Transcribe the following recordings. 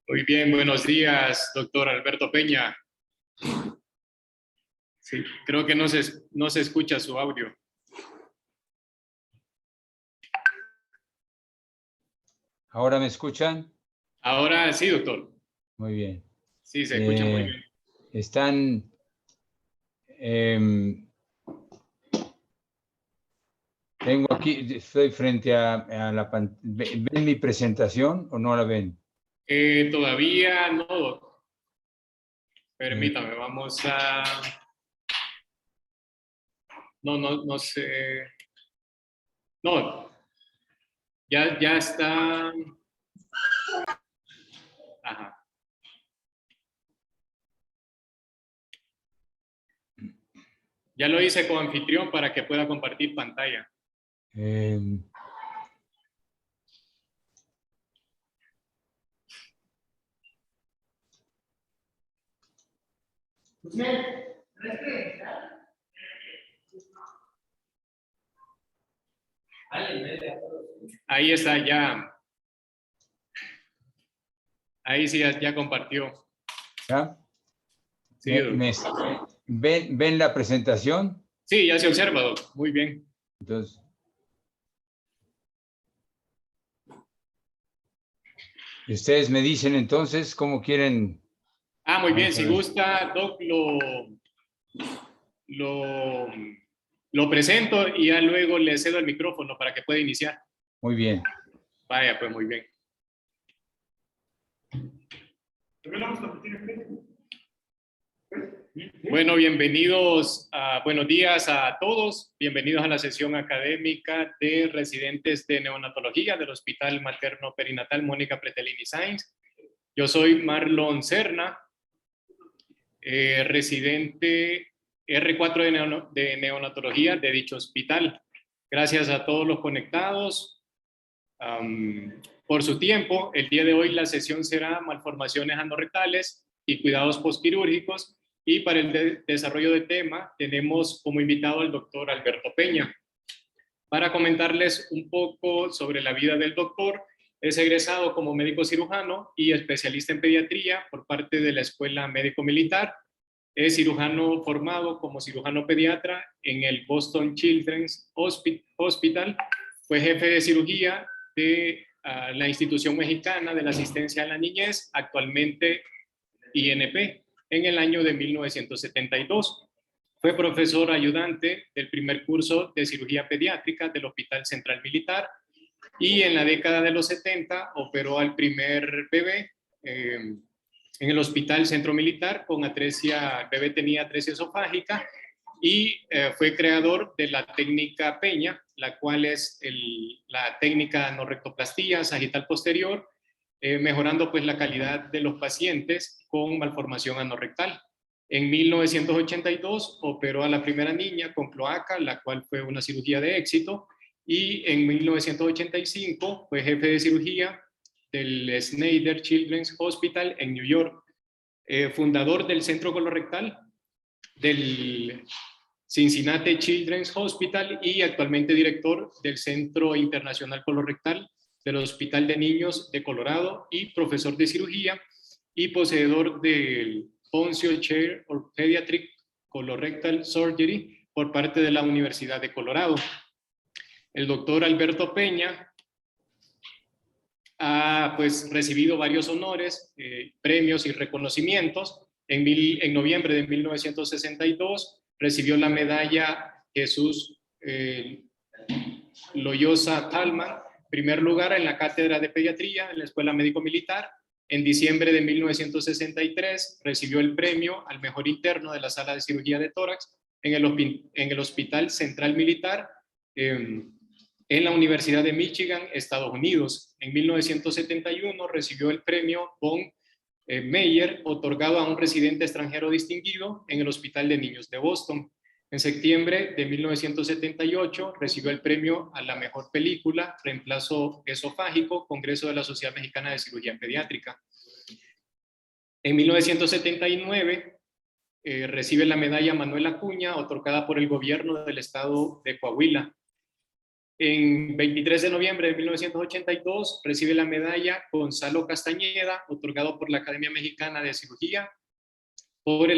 Muy bien, buenos días, doctor Alberto Peña. Sí, creo que no se escucha su audio. ¿Ahora me escuchan? Ahora sí, doctor. Muy bien. Sí, se escucha muy bien. Están... tengo aquí, estoy frente a la pantalla. ¿Ven mi presentación o no la ven? Todavía no, doctor. Permítame, vamos a... No sé. No, ya está. Ajá. Ya lo hice con anfitrión para que pueda compartir pantalla. Ahí está, ya. Ahí sí, ya compartió. ¿Ya? Sí, doctor. ¿Ven la presentación? Sí, ya se observa, doctor. Muy bien. Entonces, ustedes me dicen entonces cómo quieren. Muy bien. Si gusta, doc, lo presento y ya luego le cedo el micrófono para que pueda iniciar. Muy bien. Vaya, pues muy bien. Bueno, buenos días a todos. Bienvenidos a la sesión académica de residentes de neonatología del Hospital Materno Perinatal Mónica Pretelini Sáenz. Yo soy Marlon Serna, residente R4 de neonatología de dicho hospital. Gracias a todos los conectados por su tiempo. El día de hoy la sesión será malformaciones anorrectales y cuidados postquirúrgicos, y para el desarrollo de tema tenemos como invitado al doctor Alberto Peña. Para comentarles un poco sobre la vida del doctor, es egresado como médico cirujano y especialista en pediatría por parte de la Escuela Médico Militar. Es cirujano formado como cirujano pediatra en el Boston Children's Hospital. Fue jefe de cirugía de la Institución Mexicana de la Asistencia a la Niñez, actualmente INP, en el año de 1972. Fue profesor ayudante del primer curso de cirugía pediátrica del Hospital Central Militar, y en la década de los 70 operó al primer bebé en el Hospital Centro Militar con atresia. El bebé tenía atresia esofágica y fue creador de la técnica Peña, la cual es la técnica anorrectoplastía sagital posterior, mejorando pues la calidad de los pacientes con malformación anorrectal. En 1982 operó a la primera niña con cloaca, la cual fue una cirugía de éxito, y en 1985 fue jefe de cirugía del Snyder Children's Hospital en New York, fundador del Centro Colorectal del Cincinnati Children's Hospital y actualmente director del Centro Internacional Colorectal del Hospital de Niños de Colorado, y profesor de cirugía y poseedor del Poncil Chair of Pediatric Colorectal Surgery por parte de la Universidad de Colorado. El doctor Alberto Peña ha pues recibido varios honores, premios y reconocimientos. En noviembre de 1962 recibió la medalla Jesús Loyosa Talman, primer lugar en la cátedra de pediatría en la Escuela Médico Militar. En diciembre de 1963 recibió el premio al mejor interno de la sala de cirugía de tórax en el Hospital Central Militar en la Universidad de Michigan, Estados Unidos. En 1971 recibió el premio von Meyer, otorgado a un residente extranjero distinguido en el Hospital de Niños de Boston. En septiembre de 1978 recibió el premio a la mejor película, Reemplazo esofágico, Congreso de la Sociedad Mexicana de Cirugía Pediátrica. En 1979 recibe la medalla Manuel Acuña, otorgada por el gobierno del estado de Coahuila. En 23 de noviembre de 1982 recibe la medalla Gonzalo Castañeda, otorgado por la Academia Mexicana de Cirugía, por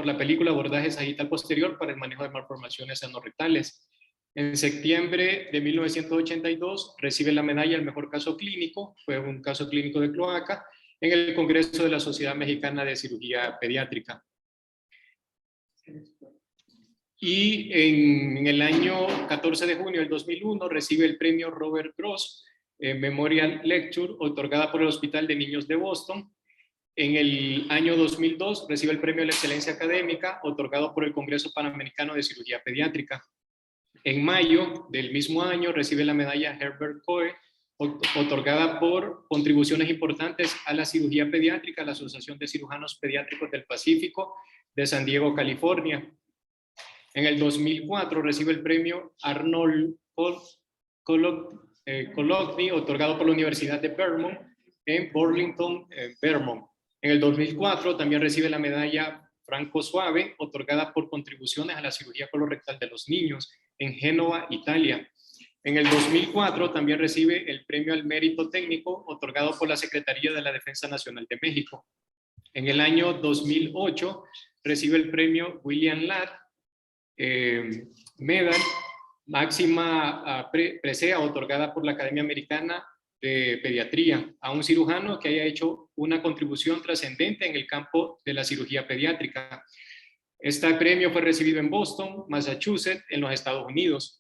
la película Abordaje Sagital Posterior para el manejo de malformaciones anorrectales. En septiembre de 1982 recibe la medalla al mejor caso clínico, fue un caso clínico de cloaca, en el Congreso de la Sociedad Mexicana de Cirugía Pediátrica. Y en el año 14 de junio del 2001 recibe el premio Robert Gross Memorial Lecture, otorgada por el Hospital de Niños de Boston. En el año 2002 recibe el premio de la excelencia académica, otorgado por el Congreso Panamericano de Cirugía Pediátrica. En mayo del mismo año recibe la medalla Herbert Coe, otorgada por contribuciones importantes a la cirugía pediátrica, a la Asociación de Cirujanos Pediátricos del Pacífico de San Diego, California. En el 2004 recibe el premio Arnold Cologny, otorgado por la Universidad de Vermont en Burlington, Vermont. En el 2004 también recibe la medalla Franco Suave, otorgada por contribuciones a la cirugía colorectal de los niños en Génova, Italia. En el 2004 también recibe el premio al mérito técnico, otorgado por la Secretaría de la Defensa Nacional de México. En el año 2008 recibe el premio William Ladd Medal, máxima presea, otorgada por la Academia Americana de Pediatría, a un cirujano que haya hecho una contribución trascendente en el campo de la cirugía pediátrica. Este premio fue recibido en Boston, Massachusetts, en los Estados Unidos.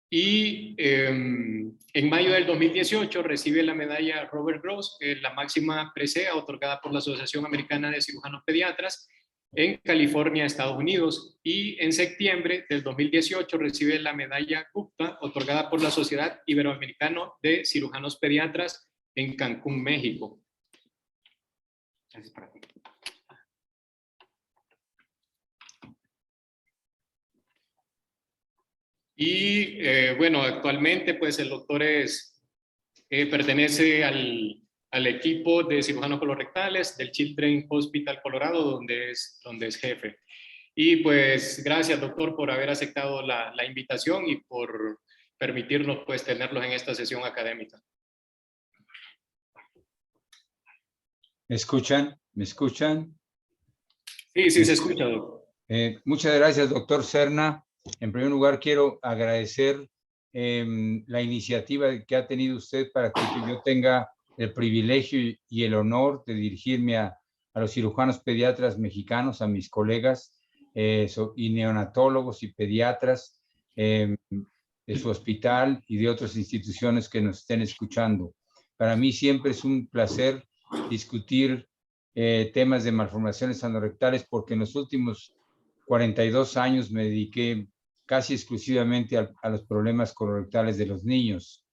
Y en mayo del 2018 recibe la medalla Robert Gross, la máxima presea otorgada por la Asociación Americana de Cirujanos Pediatras en California, Estados Unidos. Y en septiembre del 2018 recibe la medalla Gupta, otorgada por la Sociedad Iberoamericana de Cirujanos Pediatras en Cancún, México. Gracias para ti. Y bueno, actualmente pues el doctor pertenece al equipo de cirujanos colorectales del Children's Hospital Colorado, donde es jefe. Y pues gracias, doctor, por haber aceptado la invitación y por permitirnos pues tenerlos en esta sesión académica. ¿Me escuchan? ¿Me escuchan? Sí, sí se escucha, doctor. Muchas gracias, doctor Serna. En primer lugar, quiero agradecer la iniciativa que ha tenido usted para que yo tenga el privilegio y el honor de dirigirme a los cirujanos pediatras mexicanos, a mis colegas y neonatólogos y pediatras de su hospital y de otras instituciones que nos estén escuchando. Para mí siempre es un placer discutir temas de malformaciones anorrectales, porque en los últimos 42 años me dediqué casi exclusivamente a los problemas colorectales de los niños.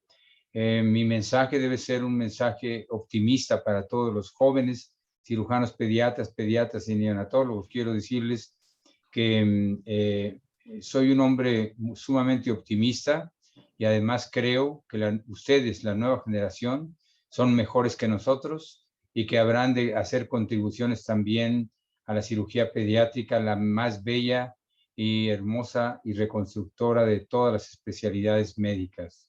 Mi mensaje debe ser un mensaje optimista para todos los jóvenes cirujanos pediatras y neonatólogos. Quiero decirles que soy un hombre sumamente optimista y además creo que ustedes, la nueva generación, son mejores que nosotros y que habrán de hacer contribuciones también a la cirugía pediátrica, la más bella y hermosa y reconstructora de todas las especialidades médicas.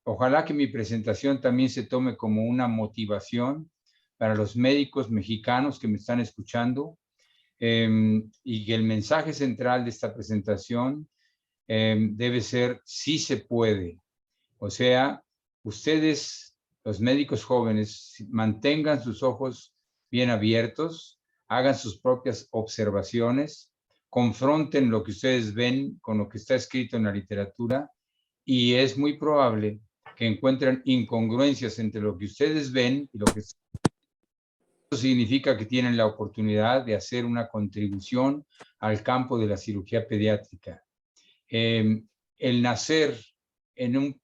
Ojalá que mi presentación también se tome como una motivación para los médicos mexicanos que me están escuchando, y que el mensaje central de esta presentación debe ser: sí se puede. O sea, ustedes, los médicos jóvenes, mantengan sus ojos bien abiertos, hagan sus propias observaciones, confronten lo que ustedes ven con lo que está escrito en la literatura, y es muy probable que encuentren incongruencias entre lo que ustedes ven y lo que... Eso significa que tienen la oportunidad de hacer una contribución al campo de la cirugía pediátrica. El nacer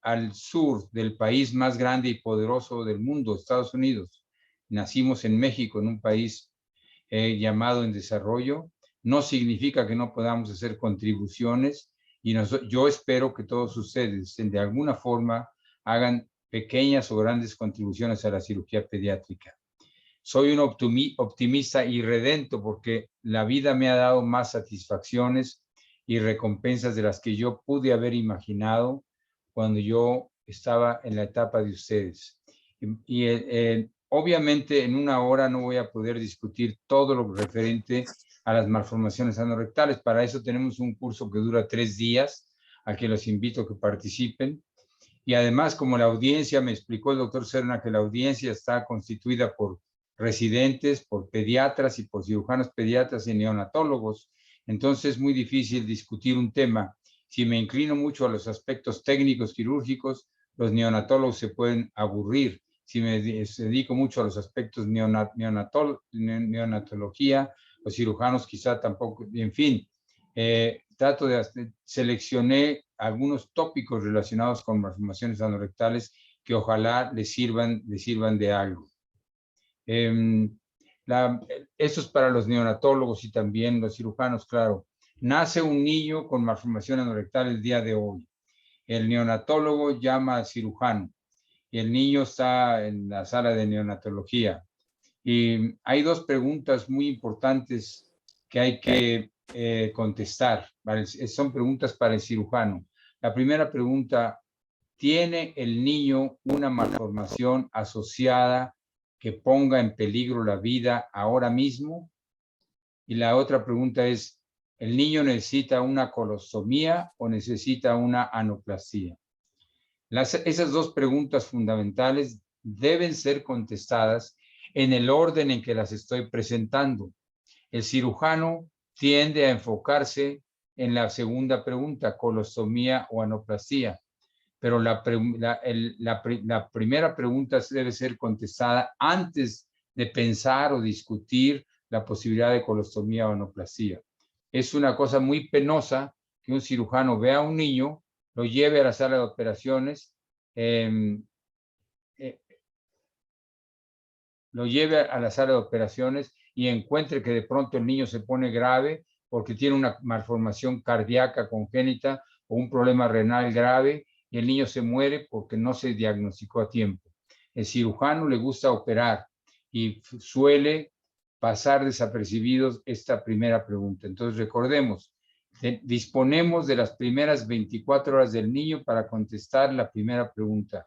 al sur del país más grande y poderoso del mundo, Estados Unidos, nacimos en México, en un país llamado en desarrollo, no significa que no podamos hacer contribuciones, y yo espero que todos ustedes de alguna forma hagan pequeñas o grandes contribuciones a la cirugía pediátrica. Soy un optimista irredento porque la vida me ha dado más satisfacciones y recompensas de las que yo pude haber imaginado cuando yo estaba en la etapa de ustedes. Obviamente en una hora no voy a poder discutir todo lo referente a las malformaciones anorrectales. Para eso tenemos un curso que dura 3 días, al que los invito a que participen. Y además, como la audiencia, me explicó el doctor Serna que la audiencia está constituida por residentes, por pediatras y por cirujanos pediatras y neonatólogos, entonces es muy difícil discutir un tema. Si me inclino mucho a los aspectos técnicos quirúrgicos, los neonatólogos se pueden aburrir. Si me dedico mucho a los aspectos neonatología, los cirujanos quizá tampoco, en fin, seleccioné algunos tópicos relacionados con malformaciones anorrectales que ojalá les sirvan de algo. Esto es para los neonatólogos y también los cirujanos, claro. Nace un niño con malformación anorrectal el día de hoy. El neonatólogo llama al cirujano y el niño está en la sala de neonatología. Y hay 2 preguntas muy importantes que hay que contestar. Son preguntas para el cirujano. La primera pregunta, ¿tiene el niño una malformación asociada que ponga en peligro la vida ahora mismo? Y la otra pregunta es, ¿el niño necesita una colostomía o necesita una anoplastia? Esas 2 preguntas fundamentales deben ser contestadas en el orden en que las estoy presentando. El cirujano tiende a enfocarse en la segunda pregunta, colostomía o anoplastia, pero la primera pregunta debe ser contestada antes de pensar o discutir la posibilidad de colostomía o anoplastia. Es una cosa muy penosa que un cirujano vea a un niño, lo lleve a la sala de operaciones, lo lleve a la sala de operaciones y encuentre que de pronto el niño se pone grave porque tiene una malformación cardíaca congénita o un problema renal grave y el niño se muere porque no se diagnosticó a tiempo. El cirujano le gusta operar y suele pasar desapercibidos esta primera pregunta. Entonces recordemos, disponemos de las primeras 24 horas del niño para contestar la primera pregunta.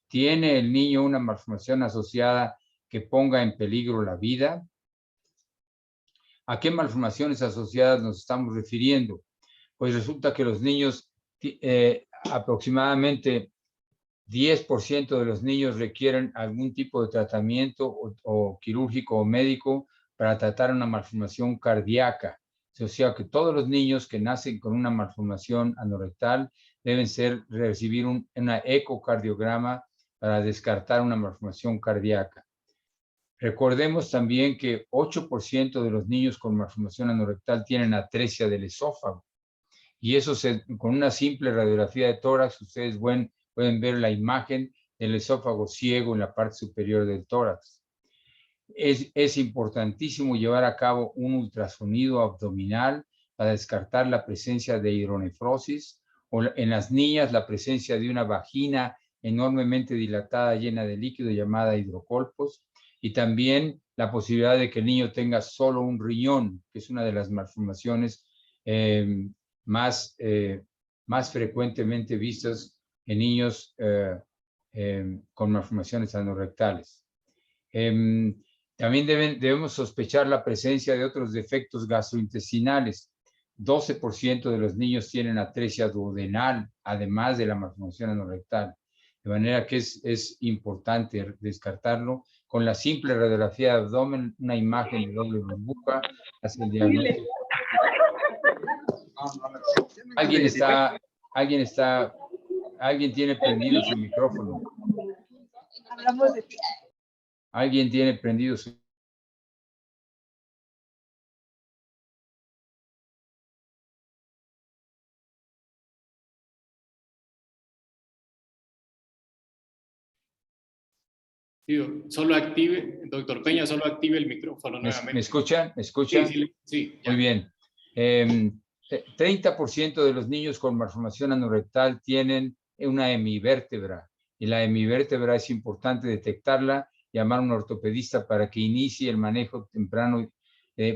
¿Tiene el niño una malformación asociada que ponga en peligro la vida? ¿A qué malformaciones asociadas nos estamos refiriendo? Pues resulta que los niños, aproximadamente 10% de los niños requieren algún tipo de tratamiento o quirúrgico o médico para tratar una malformación cardíaca. O sea que todos los niños que nacen con una malformación anorrectal deben recibir una ecocardiograma para descartar una malformación cardíaca. Recordemos también que 8% de los niños con malformación anorrectal tienen atresia del esófago. Y eso con una simple radiografía de tórax, ustedes pueden ver la imagen del esófago ciego en la parte superior del tórax. Es importantísimo llevar a cabo un ultrasonido abdominal para descartar la presencia de hidronefrosis o en las niñas la presencia de una vagina enormemente dilatada llena de líquido llamada hidrocolpos y también la posibilidad de que el niño tenga solo un riñón, que es una de las malformaciones más frecuentemente vistas en niños con malformaciones anorrectales. También debemos sospechar la presencia de otros defectos gastrointestinales. 12% de los niños tienen atresia duodenal, además de la malformación anorrectal. De manera que es importante descartarlo. Con la simple radiografía de abdomen, una imagen de doble burbuja, hace el diagnóstico. Alguien tiene prendido su micrófono. Hablamos de ti. Alguien tiene prendido su... Sí, solo active, doctor Peña, solo active el micrófono nuevamente. ¿Me escuchan? ¿Me escuchan? Sí. Muy bien. 30% de los niños con malformación anorrectal tienen una hemivértebra y la hemivértebra es importante detectarla, llamar a un ortopedista para que inicie el manejo temprano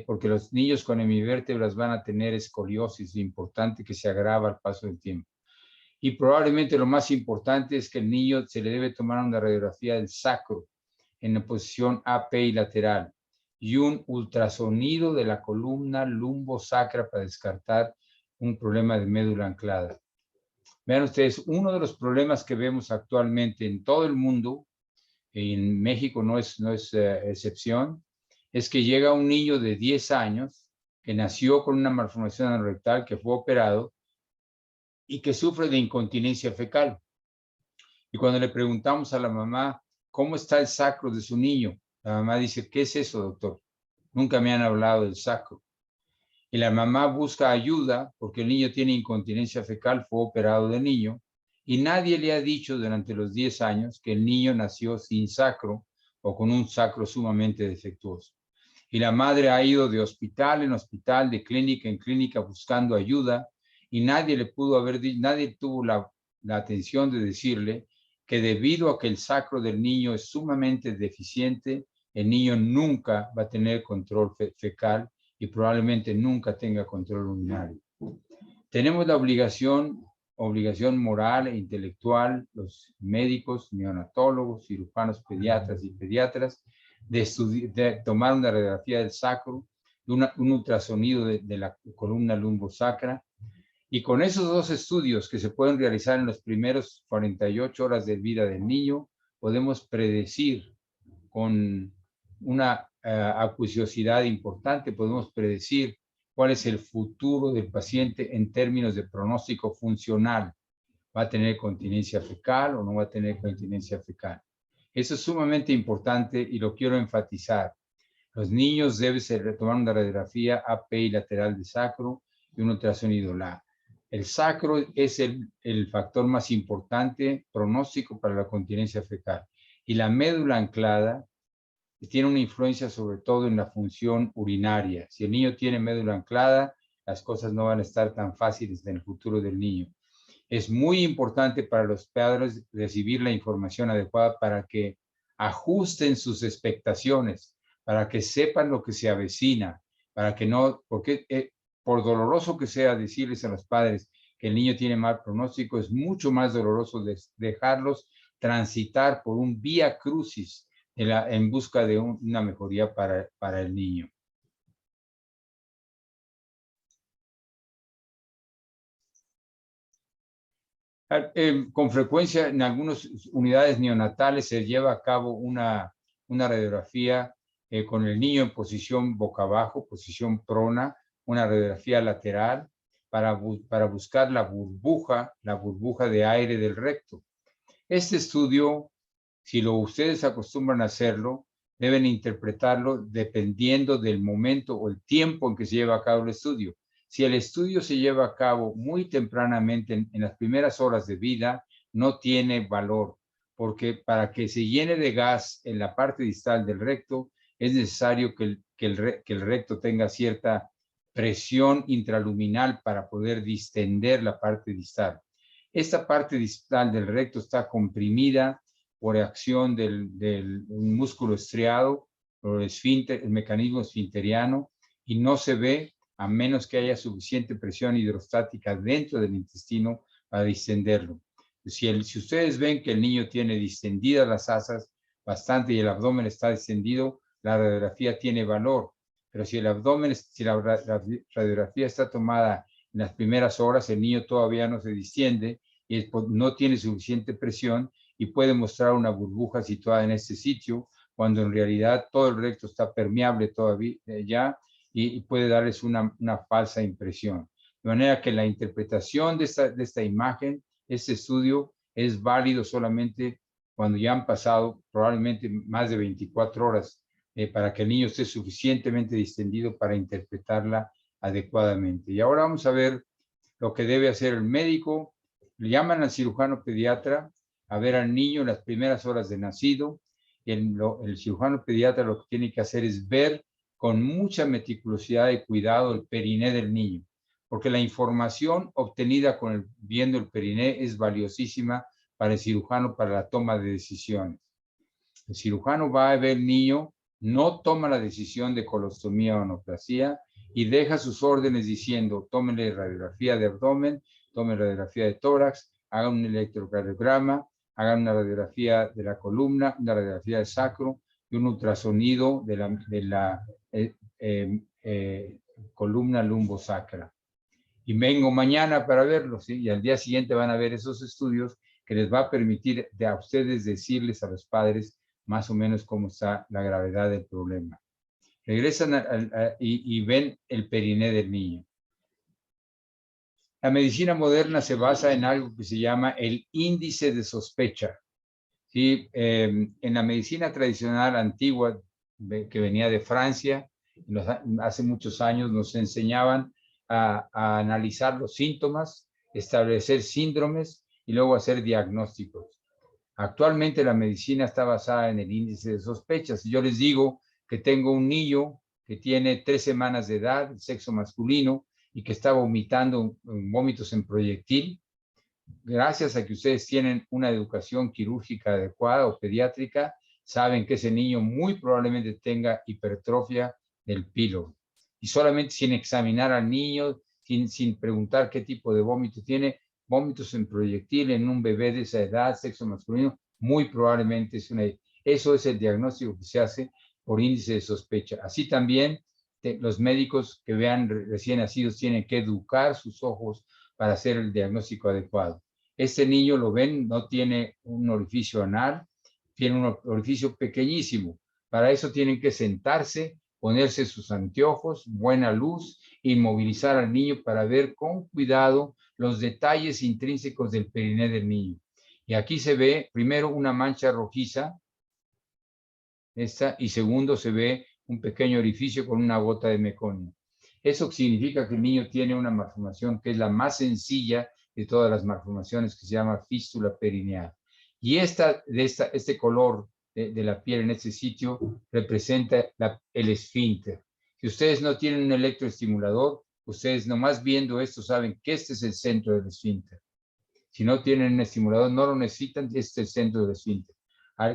porque los niños con hemivértebras van a tener escoliosis, importante que se agrava al paso del tiempo. Y probablemente lo más importante es que el niño se le debe tomar una radiografía del sacro en la posición AP y lateral y un ultrasonido de la columna lumbosacra para descartar un problema de médula anclada. Vean ustedes, uno de los problemas que vemos actualmente en todo el mundo, y en México no es excepción, es que llega un niño de 10 años que nació con una malformación anorrectal, que fue operado y que sufre de incontinencia fecal. Y cuando le preguntamos a la mamá cómo está el sacro de su niño, la mamá dice, ¿qué es eso, doctor? Nunca me han hablado del sacro. Y la mamá busca ayuda porque el niño tiene incontinencia fecal, fue operado de niño, y nadie le ha dicho durante los 10 años que el niño nació sin sacro o con un sacro sumamente defectuoso. Y la madre ha ido de hospital en hospital, de clínica en clínica buscando ayuda, y nadie le pudo haber dicho, nadie tuvo la atención de decirle que debido a que el sacro del niño es sumamente deficiente, el niño nunca va a tener control fecal y probablemente nunca tenga control urinario. Tenemos la obligación moral e intelectual, los médicos, neonatólogos, cirujanos, pediatras y pediatras, de tomar una radiografía del sacro, un ultrasonido de la columna lumbosacra, y con esos dos estudios que se pueden realizar en los primeros 48 horas de vida del niño, podemos predecir con una acuciosidad importante, podemos predecir cuál es el futuro del paciente en términos de pronóstico funcional. ¿Va a tener continencia fecal o no va a tener continencia fecal? Eso es sumamente importante y lo quiero enfatizar. Los niños deben tomar una radiografía AP y lateral de sacro y un ultrasonido LA. El sacro es el factor más importante pronóstico para la continencia fecal. Y la médula anclada tiene una influencia sobre todo en la función urinaria. Si el niño tiene médula anclada, las cosas no van a estar tan fáciles en el futuro del niño. Es muy importante para los padres recibir la información adecuada para que ajusten sus expectaciones, para que sepan lo que se avecina, para que no, porque por doloroso que sea decirles a los padres que el niño tiene mal pronóstico, es mucho más doloroso dejarlos transitar por un vía crucis en busca de una mejoría para el niño. Con frecuencia en algunas unidades neonatales se lleva a cabo una radiografía con el niño en posición boca abajo, posición prona, una radiografía lateral para buscar la burbuja de aire del recto. Este estudio, si ustedes acostumbran a hacerlo, deben interpretarlo dependiendo del momento o el tiempo en que se lleva a cabo el estudio. Si el estudio se lleva a cabo muy tempranamente en las primeras horas de vida, no tiene valor, porque para que se llene de gas en la parte distal del recto, es necesario que el recto tenga cierta presión intraluminal para poder distender la parte distal. Esta parte distal del recto está comprimida por acción del músculo estriado, por el mecanismo esfinteriano, y no se ve a menos que haya suficiente presión hidrostática dentro del intestino para distenderlo. Si ustedes ven que el niño tiene distendidas las asas bastante y el abdomen está distendido, la radiografía tiene valor. Pero si la radiografía está tomada en las primeras horas, el niño todavía no se distiende y no tiene suficiente presión y puede mostrar una burbuja situada en este sitio, cuando en realidad todo el recto está permeable todavía ya y puede darles una falsa impresión. De manera que la interpretación de esta imagen, este estudio, es válido solamente cuando ya han pasado probablemente más de 24 horas para que el niño esté suficientemente distendido para interpretarla adecuadamente. Y ahora vamos a ver lo que debe hacer el médico. Le llaman al cirujano pediatra a ver al niño en las primeras horas de nacido. El cirujano pediatra lo que tiene que hacer es ver con mucha meticulosidad y cuidado el periné del niño, porque la información obtenida viendo el periné es valiosísima para el cirujano para la toma de decisiones. El cirujano va a ver el niño no toma la decisión de colostomía o anoplasia y deja sus órdenes diciendo, tómenle radiografía de abdomen, tomen radiografía de tórax, hagan un electrocardiograma, hagan una radiografía de la columna, una radiografía del sacro y un ultrasonido de la columna lumbosacra. Y vengo mañana para verlo, ¿sí? Y al día siguiente van a ver esos estudios que les va a permitir a ustedes decirles a los padres más o menos cómo está la gravedad del problema. Regresan y ven el periné del niño. La medicina moderna se basa en algo que se llama el índice de sospecha. ¿Sí? En la medicina tradicional antigua que venía de Francia, hace muchos años nos enseñaban a analizar los síntomas, establecer síndromes y luego hacer diagnósticos. Actualmente la medicina está basada en el índice de sospechas. Si yo les digo que tengo un niño que tiene 3 semanas de edad, sexo masculino, y que está vomitando vómitos en proyectil, gracias a que ustedes tienen una educación quirúrgica adecuada o pediátrica, saben que ese niño muy probablemente tenga hipertrofia del píloro. Y solamente sin examinar al niño, sin preguntar qué tipo de vómito tiene, vómitos en proyectil en un bebé de esa edad, sexo masculino, muy probablemente eso es el diagnóstico que se hace por índice de sospecha. Así también los médicos que vean recién nacidos tienen que educar sus ojos para hacer el diagnóstico adecuado. Este niño lo ven, no tiene un orificio anal, tiene un orificio pequeñísimo. Para eso tienen que sentarse, ponerse sus anteojos, buena luz, inmovilizar al niño para ver con cuidado los detalles intrínsecos del periné del niño. Y aquí se ve primero una mancha rojiza, y segundo se ve un pequeño orificio con una gota de meconio. Eso significa que el niño tiene una malformación que es la más sencilla de todas las malformaciones, que se llama fístula perineal. Y este color de la piel en este sitio representa el esfínter. Si ustedes no tienen un electroestimulador, ustedes nomás viendo esto saben que este es el centro del esfínter. Si no tienen un estimulador, no lo necesitan, este es el centro del esfínter.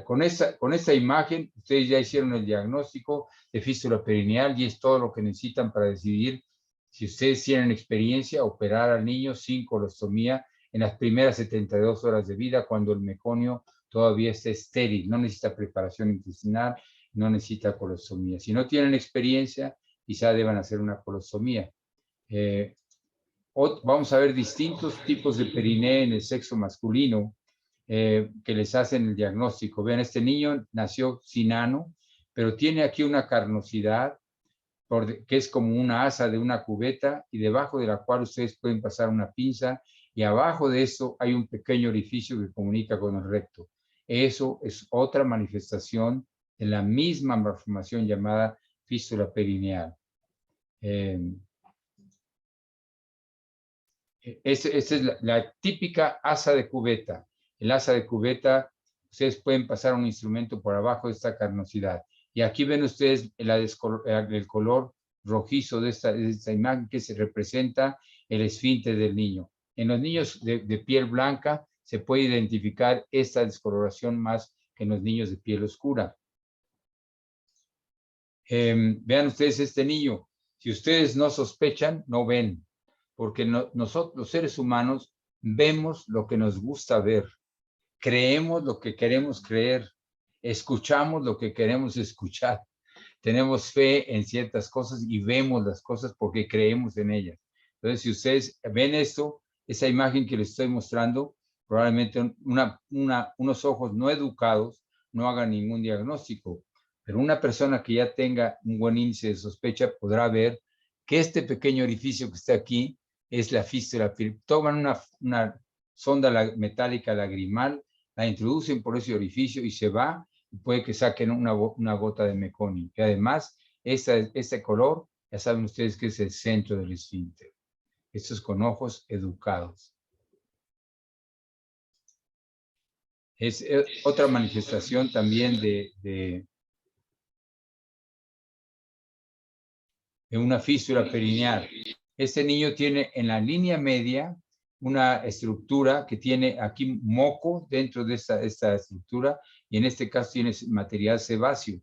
Con esta imagen, ustedes ya hicieron el diagnóstico de fístula perineal y es todo lo que necesitan para decidir si ustedes tienen experiencia, operar al niño sin colostomía en las primeras 72 horas de vida, cuando el meconio todavía está estéril, no necesita preparación intestinal, no necesita colostomía. Si no tienen experiencia, quizá deban hacer una colostomía. Vamos a ver distintos tipos de periné en el sexo masculino que les hacen el diagnóstico. Vean, este niño nació sin ano, pero tiene aquí una carnosidad que es como una asa de una cubeta y debajo de la cual ustedes pueden pasar una pinza y abajo de eso hay un pequeño orificio que comunica con el recto. Eso es otra manifestación de la misma malformación llamada fístula perineal. Esta es la típica asa de cubeta. El asa de cubeta, ustedes pueden pasar un instrumento por abajo de esta carnosidad. Y aquí ven ustedes el color rojizo de esta imagen que se representa el esfínter del niño. En los niños de piel blanca se puede identificar esta descoloración más que en los niños de piel oscura. Vean ustedes este niño. Si ustedes no sospechan, no ven. Porque nosotros, los seres humanos, vemos lo que nos gusta ver, creemos lo que queremos creer, escuchamos lo que queremos escuchar, tenemos fe en ciertas cosas y vemos las cosas porque creemos en ellas. Entonces, si ustedes ven esto, esa imagen que les estoy mostrando, probablemente unos ojos no educados no hagan ningún diagnóstico, pero una persona que ya tenga un buen índice de sospecha podrá ver que este pequeño orificio que está aquí es la fístula. Toman una sonda metálica lagrimal, la introducen por ese orificio y se va, y puede que saquen una gota de meconio. Y además, este color, ya saben ustedes que es el centro del esfínter. Esto es con ojos educados. Es otra manifestación también de una fístula perineal. Este niño tiene en la línea media una estructura que tiene aquí moco dentro de esta estructura y en este caso tiene material sebáceo.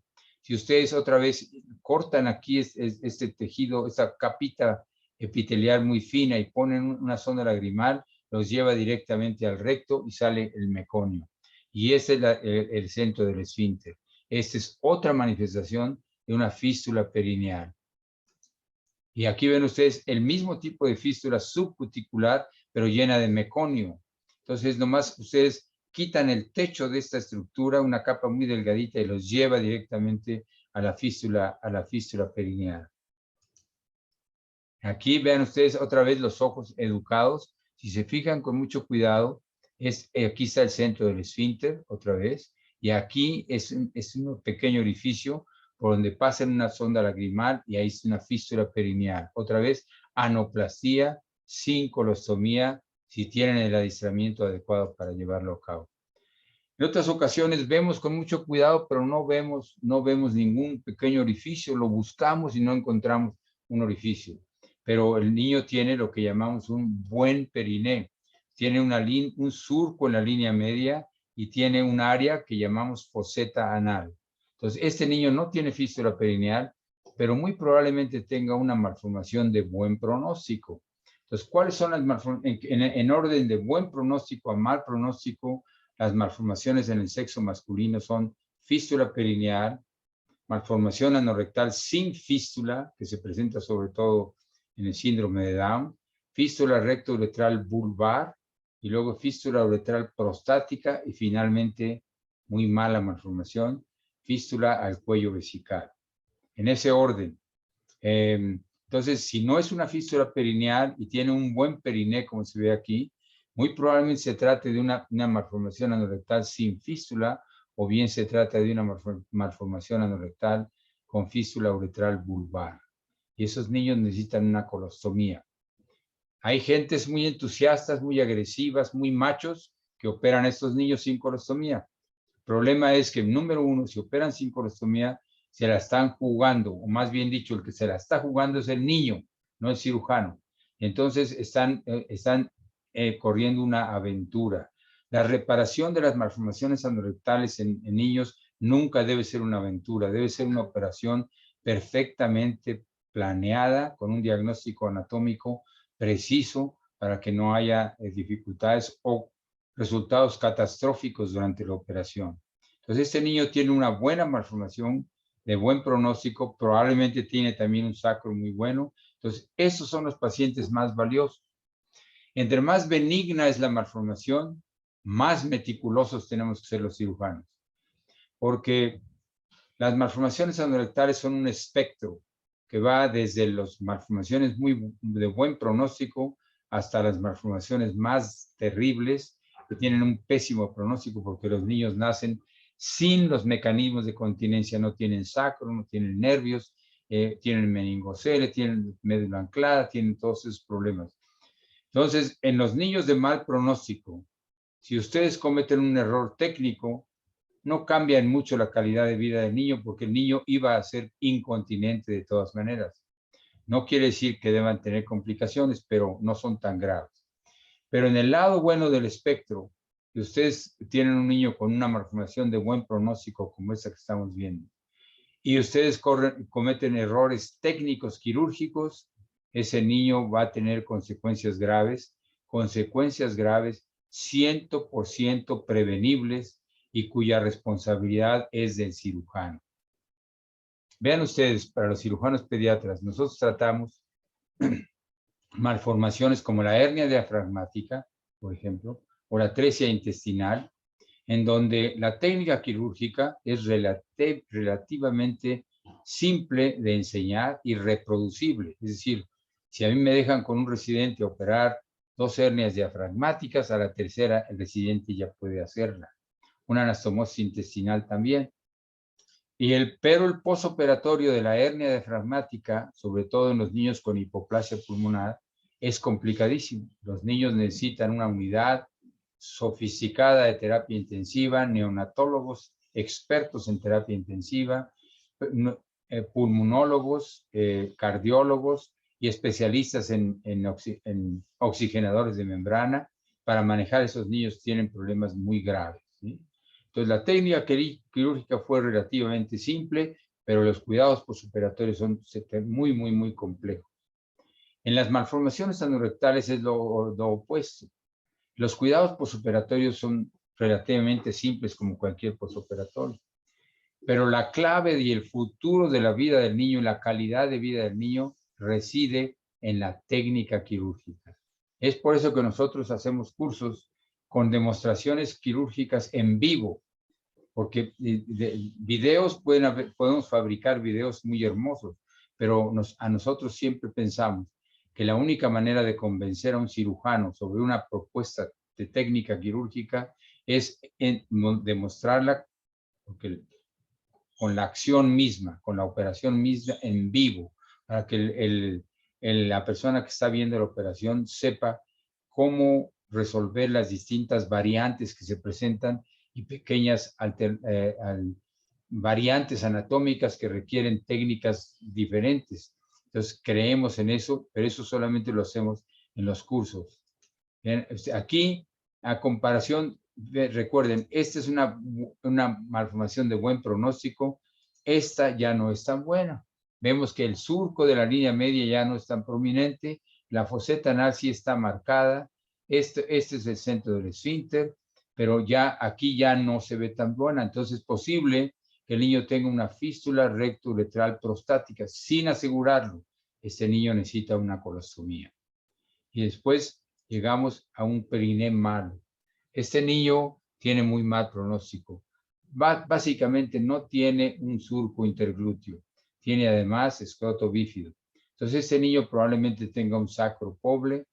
Si ustedes otra vez cortan aquí este tejido, esta capita epitelial muy fina y ponen una sonda lagrimal, los lleva directamente al recto y sale el meconio. Y ese es el centro del esfínter. Esta es otra manifestación de una fístula perineal. Y aquí ven ustedes el mismo tipo de fístula subcuticular, pero llena de meconio. Entonces, nomás ustedes quitan el techo de esta estructura, una capa muy delgadita, y los lleva directamente a la fístula perineal. Aquí vean ustedes otra vez los ojos educados. Si se fijan con mucho cuidado, aquí está el centro del esfínter, otra vez, y aquí es un pequeño orificio por donde pasa una sonda lagrimal y ahí es una fístula perineal. Otra vez, anoplastía sin colostomía, si tienen el adiestramiento adecuado para llevarlo a cabo. En otras ocasiones vemos con mucho cuidado, pero no vemos ningún pequeño orificio, lo buscamos y no encontramos un orificio. Pero el niño tiene lo que llamamos un buen periné. Tiene un surco en la línea media y tiene un área que llamamos foseta anal. Entonces, este niño no tiene fístula perineal, pero muy probablemente tenga una malformación de buen pronóstico. Entonces, ¿cuáles son las malformaciones? En orden de buen pronóstico a mal pronóstico, las malformaciones en el sexo masculino son fístula perineal, malformación anorrectal sin fístula, que se presenta sobre todo en el síndrome de Down, fístula recto-uretral vulvar, y luego fístula uretral prostática, y finalmente, muy mala malformación, fístula al cuello vesical. En ese orden. Entonces, si no es una fístula perineal y tiene un buen periné, como se ve aquí, muy probablemente se trate de una malformación anorrectal sin fístula, o bien se trata de una malformación anorrectal con fístula uretral vulvar. Y esos niños necesitan una colostomía. Hay gentes muy entusiastas, muy agresivas, muy machos, que operan a estos niños sin colostomía. El problema es que, número uno, si operan sin colostomía, se la están jugando, o más bien dicho, el que se la está jugando es el niño, no el cirujano. Entonces están corriendo una aventura. La reparación de las malformaciones anorrectales en niños nunca debe ser una aventura, debe ser una operación perfectamente planeada, con un diagnóstico anatómico preciso para que no haya dificultades o resultados catastróficos durante la operación. Entonces, este niño tiene una buena malformación, de buen pronóstico, probablemente tiene también un sacro muy bueno. Entonces, esos son los pacientes más valiosos. Entre más benigna es la malformación, más meticulosos tenemos que ser los cirujanos, porque las malformaciones anorrectales son un espectro que va desde las malformaciones de buen pronóstico hasta las malformaciones más terribles, que tienen un pésimo pronóstico porque los niños nacen sin los mecanismos de continencia, no tienen sacro, no tienen nervios, tienen meningocele, tienen médula anclada, tienen todos esos problemas. Entonces, en los niños de mal pronóstico, si ustedes cometen un error técnico, no cambia en mucho la calidad de vida del niño, porque el niño iba a ser incontinente de todas maneras. No quiere decir que deban tener complicaciones, pero no son tan graves. Pero en el lado bueno del espectro, si ustedes tienen un niño con una malformación de buen pronóstico como esta que estamos viendo, y ustedes cometen errores técnicos quirúrgicos, ese niño va a tener consecuencias graves 100% prevenibles y cuya responsabilidad es del cirujano. Vean ustedes, para los cirujanos pediatras, nosotros tratamos malformaciones como la hernia diafragmática, por ejemplo, o la atresia intestinal, en donde la técnica quirúrgica es relativamente simple de enseñar y reproducible. Es decir, si a mí me dejan con un residente operar 2 hernias diafragmáticas, a la tercera el residente ya puede hacerla. Una anastomosis intestinal también. Pero el posoperatorio de la hernia diafragmática, sobre todo en los niños con hipoplasia pulmonar, es complicadísimo. Los niños necesitan una unidad sofisticada de terapia intensiva, neonatólogos expertos en terapia intensiva, pulmonólogos, cardiólogos y especialistas en oxigenadores de membrana para manejar a esos niños que tienen problemas muy graves, ¿sí? Entonces, la técnica quirúrgica fue relativamente simple, pero los cuidados posoperatorios son muy, muy, muy complejos. En las malformaciones anorrectales es lo opuesto. Los cuidados posoperatorios son relativamente simples como cualquier posoperatorio, pero la clave y el futuro de la vida del niño, la calidad de vida del niño, reside en la técnica quirúrgica. Es por eso que nosotros hacemos cursos con demostraciones quirúrgicas en vivo, porque videos podemos fabricar videos muy hermosos, pero a nosotros siempre pensamos que la única manera de convencer a un cirujano sobre una propuesta de técnica quirúrgica es demostrarla con la acción misma, con la operación misma en vivo, para que la persona que está viendo la operación sepa cómo resolver las distintas variantes que se presentan y pequeñas variantes anatómicas que requieren técnicas diferentes. Entonces, creemos en eso, pero eso solamente lo hacemos en los cursos. Bien, aquí, a comparación, recuerden, esta es una malformación de buen pronóstico, esta ya no es tan buena. Vemos que el surco de la línea media ya no es tan prominente, la foseta anal sí está marcada, este es el centro del esfínter, pero ya aquí ya no se ve tan buena. Entonces es posible que el niño tenga una fístula recto-uretral prostática sin asegurarlo. Este niño necesita una colostomía. Y después llegamos a un periné malo. Este niño tiene muy mal pronóstico. Básicamente no tiene un surco interglúteo. Tiene además escroto bífido. Entonces este niño probablemente tenga un sacro pobre,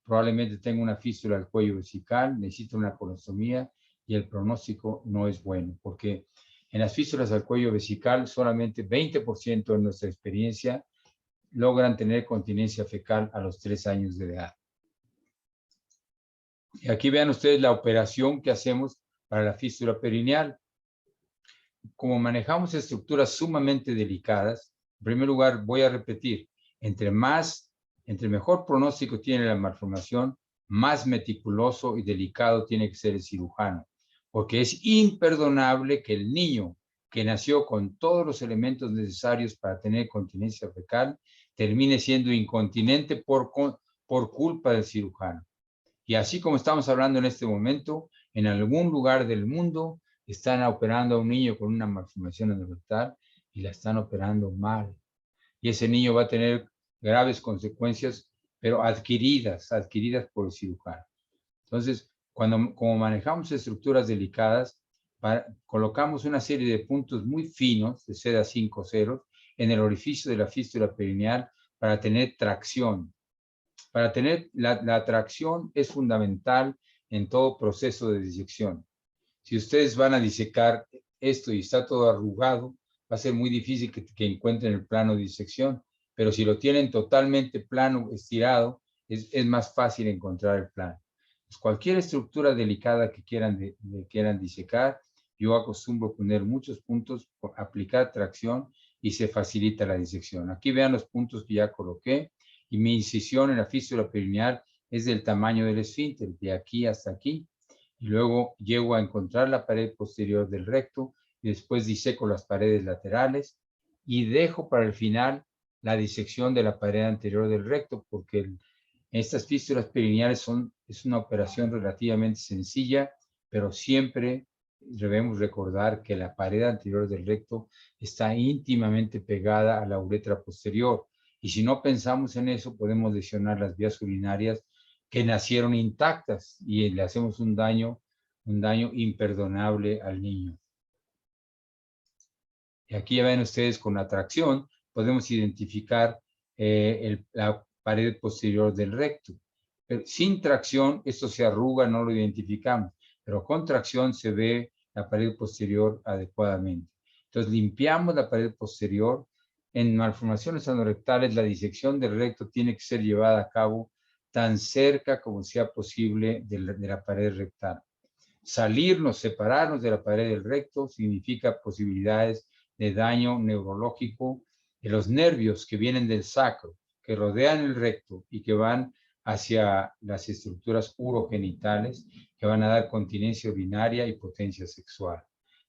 probablemente tenga una fístula al cuello vesical, necesita una colostomía y el pronóstico no es bueno, porque en las fístulas al cuello vesical solamente 20% de nuestra experiencia logran tener continencia fecal a los 3 años de edad. Y aquí vean ustedes la operación que hacemos para la fístula perineal. Como manejamos estructuras sumamente delicadas, en primer lugar voy a repetir, entre mejor pronóstico tiene la malformación, más meticuloso y delicado tiene que ser el cirujano, porque es imperdonable que el niño que nació con todos los elementos necesarios para tener continencia fecal termine siendo incontinente por culpa del cirujano. Y así como estamos hablando en este momento, en algún lugar del mundo están operando a un niño con una malformación anorrectal y la están operando mal. Y ese niño va a tener graves consecuencias, pero adquiridas por el cirujano. Entonces, como manejamos estructuras delicadas, colocamos una serie de puntos muy finos, de seda 5 ceros, en el orificio de la fístula perineal para tener tracción. Para tener la tracción es fundamental en todo proceso de disección. Si ustedes van a disecar esto y está todo arrugado, va a ser muy difícil que encuentren el plano de disección, pero si lo tienen totalmente plano, estirado, es más fácil encontrar el plano. Pues cualquier estructura delicada que quieran disecar, yo acostumbro poner muchos puntos, aplicar tracción y se facilita la disección. Aquí vean los puntos que ya coloqué y mi incisión en la fístula perineal es del tamaño del esfínter, de aquí hasta aquí. Y luego llego a encontrar la pared posterior del recto y después diseco las paredes laterales y dejo para el final la disección de la pared anterior del recto, porque estas fístulas perineales es una operación relativamente sencilla, pero siempre debemos recordar que la pared anterior del recto está íntimamente pegada a la uretra posterior. Y si no pensamos en eso, podemos lesionar las vías urinarias que nacieron intactas y le hacemos un daño imperdonable al niño. Y aquí ya ven ustedes con la tracción, podemos identificar la pared posterior del recto. Pero sin tracción, esto se arruga, no lo identificamos, pero con tracción se ve la pared posterior adecuadamente. Entonces limpiamos la pared posterior. En malformaciones anorrectales, la disección del recto tiene que ser llevada a cabo tan cerca como sea posible de la pared rectal. Separarnos de la pared del recto significa posibilidades de daño neurológico de los nervios que vienen del sacro, que rodean el recto y que van hacia las estructuras urogenitales, que van a dar continencia urinaria y potencia sexual.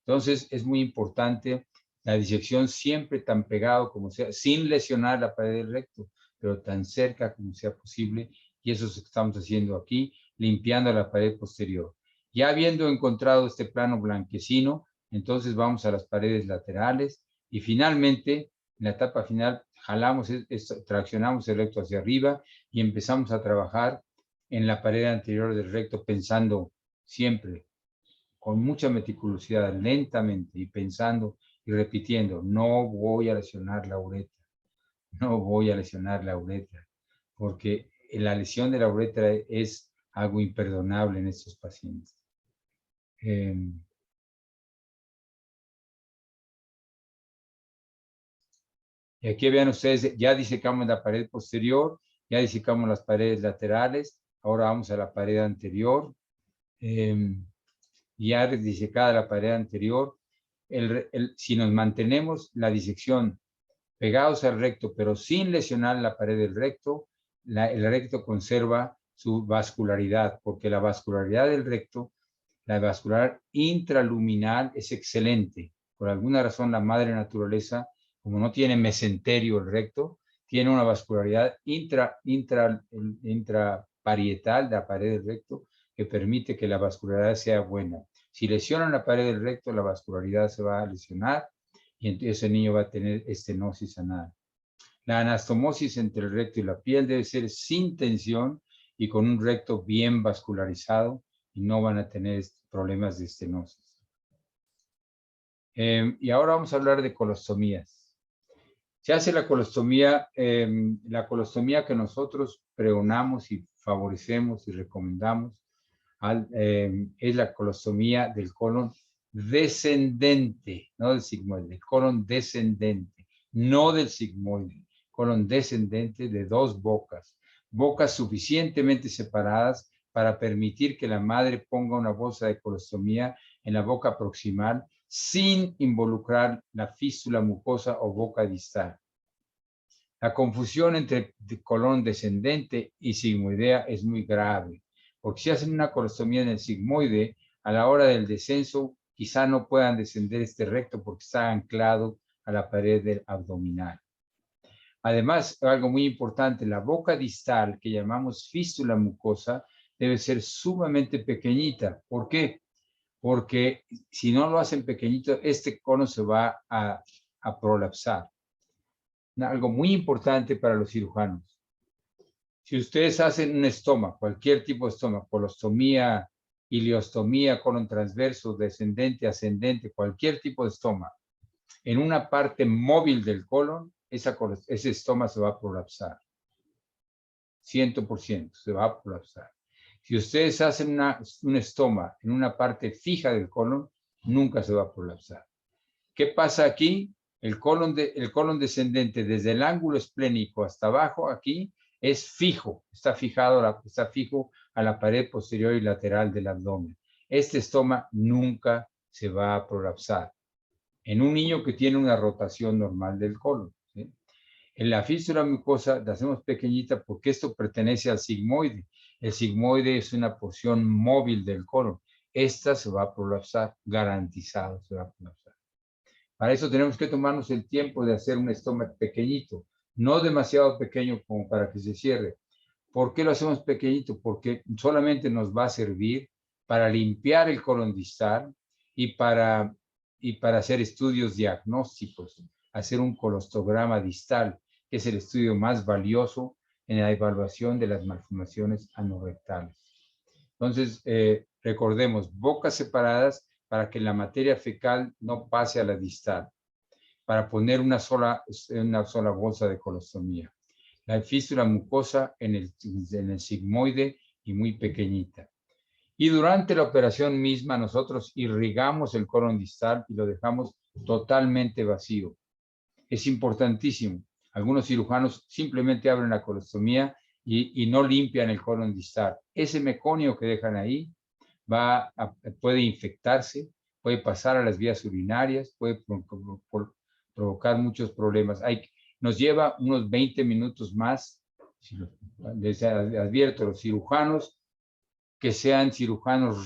Entonces, es muy importante La disección siempre tan pegado como sea, sin lesionar la pared del recto, pero tan cerca como sea posible. Y eso es lo que estamos haciendo aquí, limpiando la pared posterior. Ya habiendo encontrado este plano blanquecino, entonces vamos a las paredes laterales y finalmente, en la etapa final, jalamos, traccionamos el recto hacia arriba y empezamos a trabajar en la pared anterior del recto, pensando siempre con mucha meticulosidad, lentamente y pensando y repitiendo, no voy a lesionar la uretra, no voy a lesionar la uretra, porque la lesión de la uretra es algo imperdonable en estos pacientes. Y aquí vean ustedes, ya disecamos la pared posterior, ya disecamos las paredes laterales, ahora vamos a la pared anterior. Ya disecada la pared anterior, si nos mantenemos la disección pegados al recto, pero sin lesionar la pared del recto, el recto conserva su vascularidad, porque la vascularidad del recto, la vascular intraluminal es excelente. Por alguna razón la madre naturaleza, como no tiene mesenterio el recto, tiene una vascularidad intraparietal de la pared del recto que permite que la vascularidad sea buena. Si lesionan la pared del recto, la vascularidad se va a lesionar y entonces ese niño va a tener estenosis anal. La anastomosis entre el recto y la piel debe ser sin tensión y con un recto bien vascularizado y no van a tener problemas de estenosis. Y ahora vamos a hablar de colostomías. Se hace la colostomía que nosotros pregonamos y favorecemos y recomendamos es la colostomía del colon descendente, no del sigmoide, el colon descendente, no del sigmoide, colon descendente de dos bocas, bocas suficientemente separadas para permitir que la madre ponga una bolsa de colostomía en la boca proximal sin involucrar la fístula mucosa o boca distal. La confusión entre colon descendente y sigmoidea es muy grave, porque si hacen una colostomía en el sigmoide, a la hora del descenso quizá no puedan descender este recto porque está anclado a la pared del abdominal. Además, algo muy importante, la boca distal, que llamamos fístula mucosa, debe ser sumamente pequeñita. ¿Por qué? Porque si no lo hacen pequeñito, este cono se va a prolapsar. Algo muy importante para los cirujanos. Si ustedes hacen un estoma, cualquier tipo de estoma, colostomía, ileostomía, colon transverso, descendente, ascendente, cualquier tipo de estoma, en una parte móvil del colon, ese estoma se va a prolapsar. 100% se va a prolapsar. Si ustedes hacen un estoma en una parte fija del colon, nunca se va a prolapsar. ¿Qué pasa aquí? El colon descendente desde el ángulo esplénico hasta abajo aquí es fijo, está fijo a la pared posterior y lateral del abdomen. Este estoma nunca se va a prolapsar en un niño que tiene una rotación normal del colon, ¿sí? En la fístula mucosa la hacemos pequeñita porque esto pertenece al sigmoide. El sigmoide es una porción móvil del colon. Esta se va a prolapsar, garantizado se va a prolapsar. Para eso tenemos que tomarnos el tiempo de hacer un estoma pequeñito, no demasiado pequeño como para que se cierre. ¿Por qué lo hacemos pequeñito? Porque solamente nos va a servir para limpiar el colon distal y para hacer estudios diagnósticos, hacer un colostograma distal, que es el estudio más valioso en la evaluación de las malformaciones anorrectales. Entonces, recordemos, bocas separadas para que la materia fecal no pase a la distal, para poner una sola bolsa de colostomía. La fístula mucosa en el sigmoide y muy pequeñita. Y durante la operación misma nosotros irrigamos el colon distal y lo dejamos totalmente vacío. Es importantísimo. Algunos cirujanos simplemente abren la colostomía y no limpian el colon distal. Ese meconio que dejan ahí puede infectarse, puede pasar a las vías urinarias, puede provocar muchos problemas. Nos lleva unos 20 minutos más. Les advierto a los cirujanos que sean cirujanos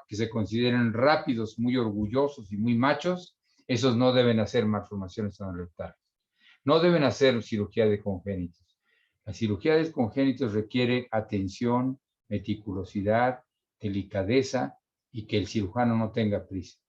que se consideren rápidos, muy orgullosos y muy machos, Esos no deben hacer malformaciones anorrectales. No deben hacer cirugía de congénitos. La cirugía de congénitos requiere atención, meticulosidad, delicadeza y que el cirujano no tenga prisa.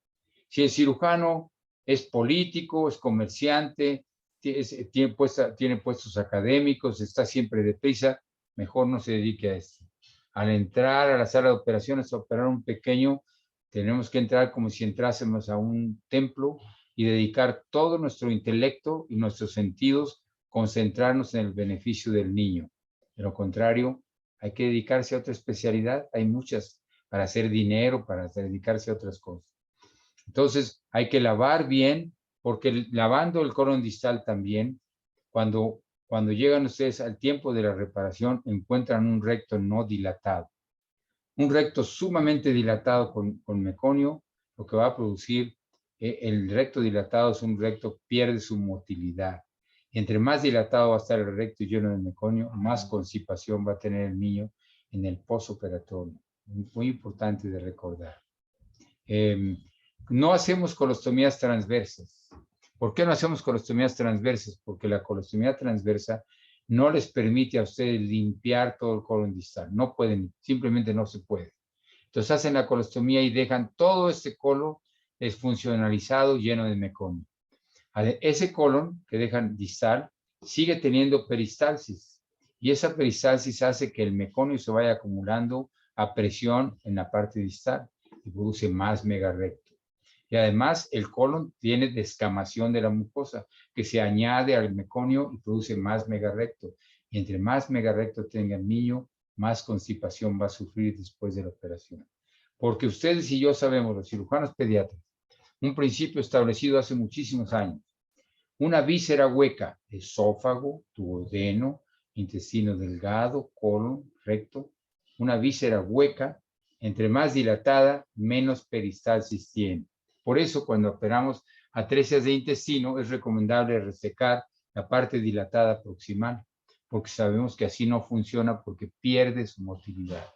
Si el cirujano es político, es comerciante, tiene puestos académicos, está siempre deprisa, mejor no se dedique a esto. Al entrar a la sala de operaciones a operar un pequeño, tenemos que entrar como si entrásemos a un templo y dedicar todo nuestro intelecto y nuestros sentidos, concentrarnos en el beneficio del niño. De lo contrario, hay que dedicarse a otra especialidad. Hay muchas para hacer dinero, para dedicarse a otras cosas. Entonces, hay que lavar bien, porque lavando el colon distal también, cuando llegan ustedes al tiempo de la reparación, encuentran un recto no dilatado. Un recto sumamente dilatado con meconio, lo que va a producir, el recto dilatado es un recto, pierde su motilidad. Y entre más dilatado va a estar el recto lleno de meconio, más constipación va a tener el niño en el posoperatorio. Muy importante de recordar. No hacemos colostomías transversas. ¿Por qué no hacemos colostomías transversas? Porque la colostomía transversa no les permite a ustedes limpiar todo el colon distal. No pueden, simplemente no se puede. Entonces hacen la colostomía y dejan todo este colon desfuncionalizado, lleno de meconio. Ese colon que dejan distal sigue teniendo peristalsis. Y esa peristalsis hace que el meconio se vaya acumulando a presión en la parte distal y produce más megarrecto. Y además el colon tiene descamación de la mucosa que se añade al meconio y produce más megarrecto. Y entre más megarrecto tenga el niño, más constipación va a sufrir después de la operación. Porque ustedes y yo sabemos, los cirujanos pediatras, un principio establecido hace muchísimos años. Una víscera hueca, esófago, duodeno, intestino delgado, colon, recto. Una víscera hueca, entre más dilatada, menos peristalsis tiene. Por eso, cuando operamos atresias de intestino, es recomendable resecar la parte dilatada proximal, porque sabemos que así no funciona porque pierde su motilidad.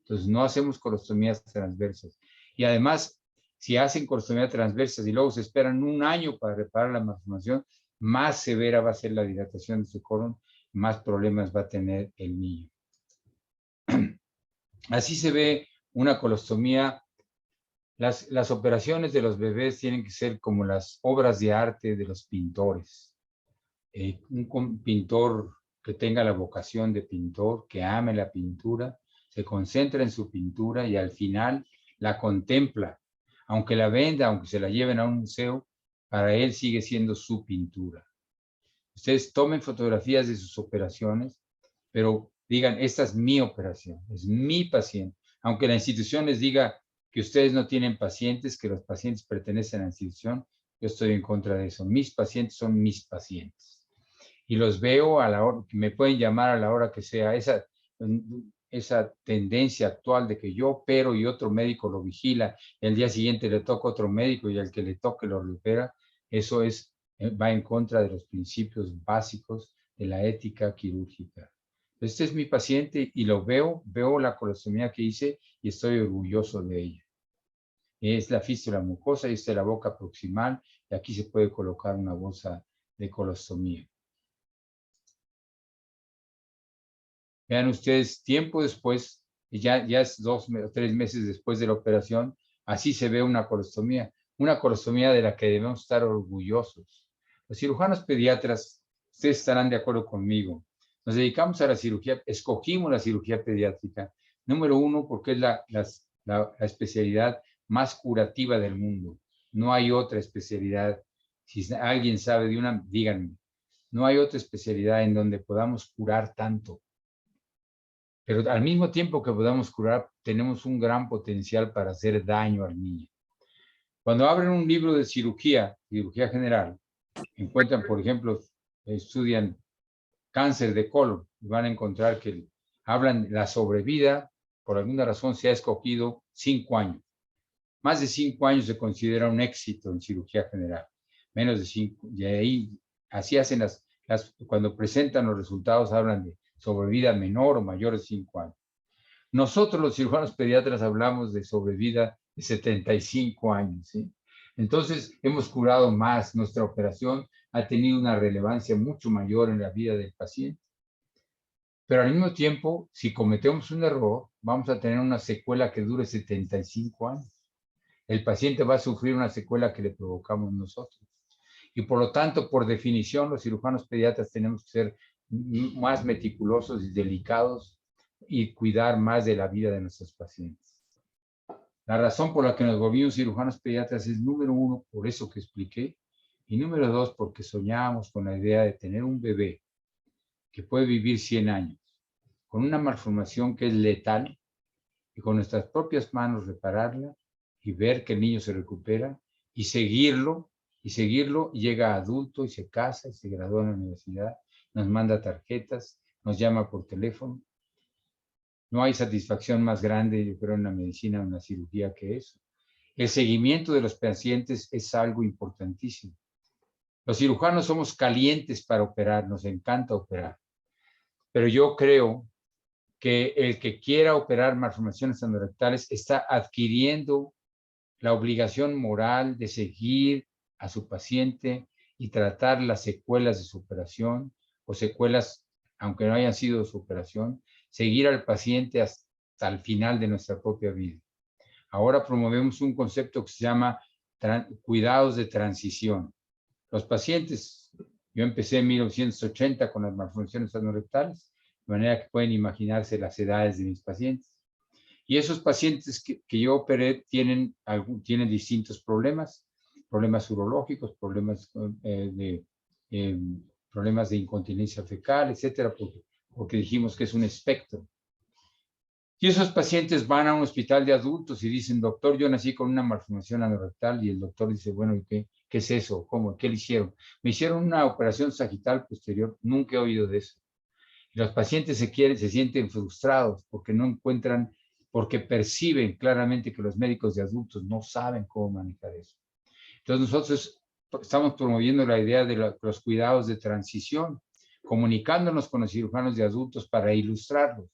Entonces, no hacemos colostomías transversas. Y además, si hacen colostomía transversas y luego se esperan un año para reparar la malformación, más severa va a ser la dilatación de su colon, más problemas va a tener el niño. Así se ve una colostomía. Las operaciones de los bebés tienen que ser como las obras de arte de los pintores. Un pintor que tenga la vocación de pintor, que ame la pintura, se concentra en su pintura y al final la contempla. Aunque la venda, aunque se la lleven a un museo, para él sigue siendo su pintura. Ustedes tomen fotografías de sus operaciones, pero digan, esta es mi operación, es mi paciente. Aunque la institución les diga que ustedes no tienen pacientes, que los pacientes pertenecen a la institución, yo estoy en contra de eso. Mis pacientes son mis pacientes. Y los veo a la hora, me pueden llamar a la hora que sea. Esa tendencia actual de que yo opero y otro médico lo vigila, y el día siguiente le toca otro médico y al que le toque lo recupera, eso va en contra de los principios básicos de la ética quirúrgica. Este es mi paciente y lo veo la colostomía que hice y estoy orgulloso de ella. Es la fístula mucosa y esta es la boca proximal y aquí se puede colocar una bolsa de colostomía. Vean ustedes, tiempo después, ya es 2 o 3 meses después de la operación, así se ve una colostomía de la que debemos estar orgullosos. Los cirujanos pediatras, ustedes estarán de acuerdo conmigo, nos dedicamos a la cirugía, escogimos la cirugía pediátrica, número 1, porque es la especialidad más curativa del mundo. No hay otra especialidad. Si alguien sabe de una, díganme. No hay otra especialidad en donde podamos curar tanto. Pero al mismo tiempo que podamos curar, tenemos un gran potencial para hacer daño al niño. Cuando abren un libro de cirugía general, encuentran, por ejemplo, estudian cáncer de colon y van a encontrar que hablan de la sobrevida, por alguna razón se ha escogido 5 años. Más de 5 años se considera un éxito en cirugía general. Menos de 5, y ahí así hacen cuando presentan los resultados hablan de sobrevida menor o mayor de 5 años. Nosotros los cirujanos pediatras hablamos de sobrevida de 75 años, ¿sí? Entonces, hemos curado más. Nuestra operación ha tenido una relevancia mucho mayor en la vida del paciente. Pero al mismo tiempo, si cometemos un error, vamos a tener una secuela que dure 75 años. El paciente va a sufrir una secuela que le provocamos nosotros. Y por lo tanto, por definición, los cirujanos pediatras tenemos que ser más meticulosos y delicados y cuidar más de la vida de nuestros pacientes. La razón por la que nos volvimos cirujanos pediatras es, número uno, por eso que expliqué, y número dos, porque soñábamos con la idea de tener un bebé que puede vivir 100 años, con una malformación que es letal, y con nuestras propias manos repararla y ver que el niño se recupera y seguirlo, y llega a adulto y se casa y se gradúa en la universidad, nos manda tarjetas, nos llama por teléfono. No hay satisfacción más grande, yo creo, en la medicina o en la cirugía que eso. El seguimiento de los pacientes es algo importantísimo. Los cirujanos somos calientes para operar, nos encanta operar. Pero yo creo que el que quiera operar malformaciones anorectales está adquiriendo la obligación moral de seguir a su paciente y tratar las secuelas de su operación o secuelas, aunque no hayan sido de su operación, seguir al paciente hasta el final de nuestra propia vida. Ahora promovemos un concepto que se llama cuidados de transición. Los pacientes, yo empecé en 1980 con las malformaciones anorectales, de manera que pueden imaginarse las edades de mis pacientes. Y esos pacientes que yo operé tienen distintos problemas urológicos, problemas de incontinencia fecal, etcétera, porque dijimos que es un espectro. Y esos pacientes van a un hospital de adultos y dicen, doctor, yo nací con una malformación anorectal, y el doctor dice, bueno, ¿y qué es eso? ¿Cómo? ¿Qué le hicieron? Me hicieron una operación sagital posterior, nunca he oído de eso. Y los pacientes se sienten frustrados porque no encuentran, porque perciben claramente que los médicos de adultos no saben cómo manejar eso. Entonces nosotros estamos promoviendo la idea de los cuidados de transición, comunicándonos con los cirujanos de adultos para ilustrarlos,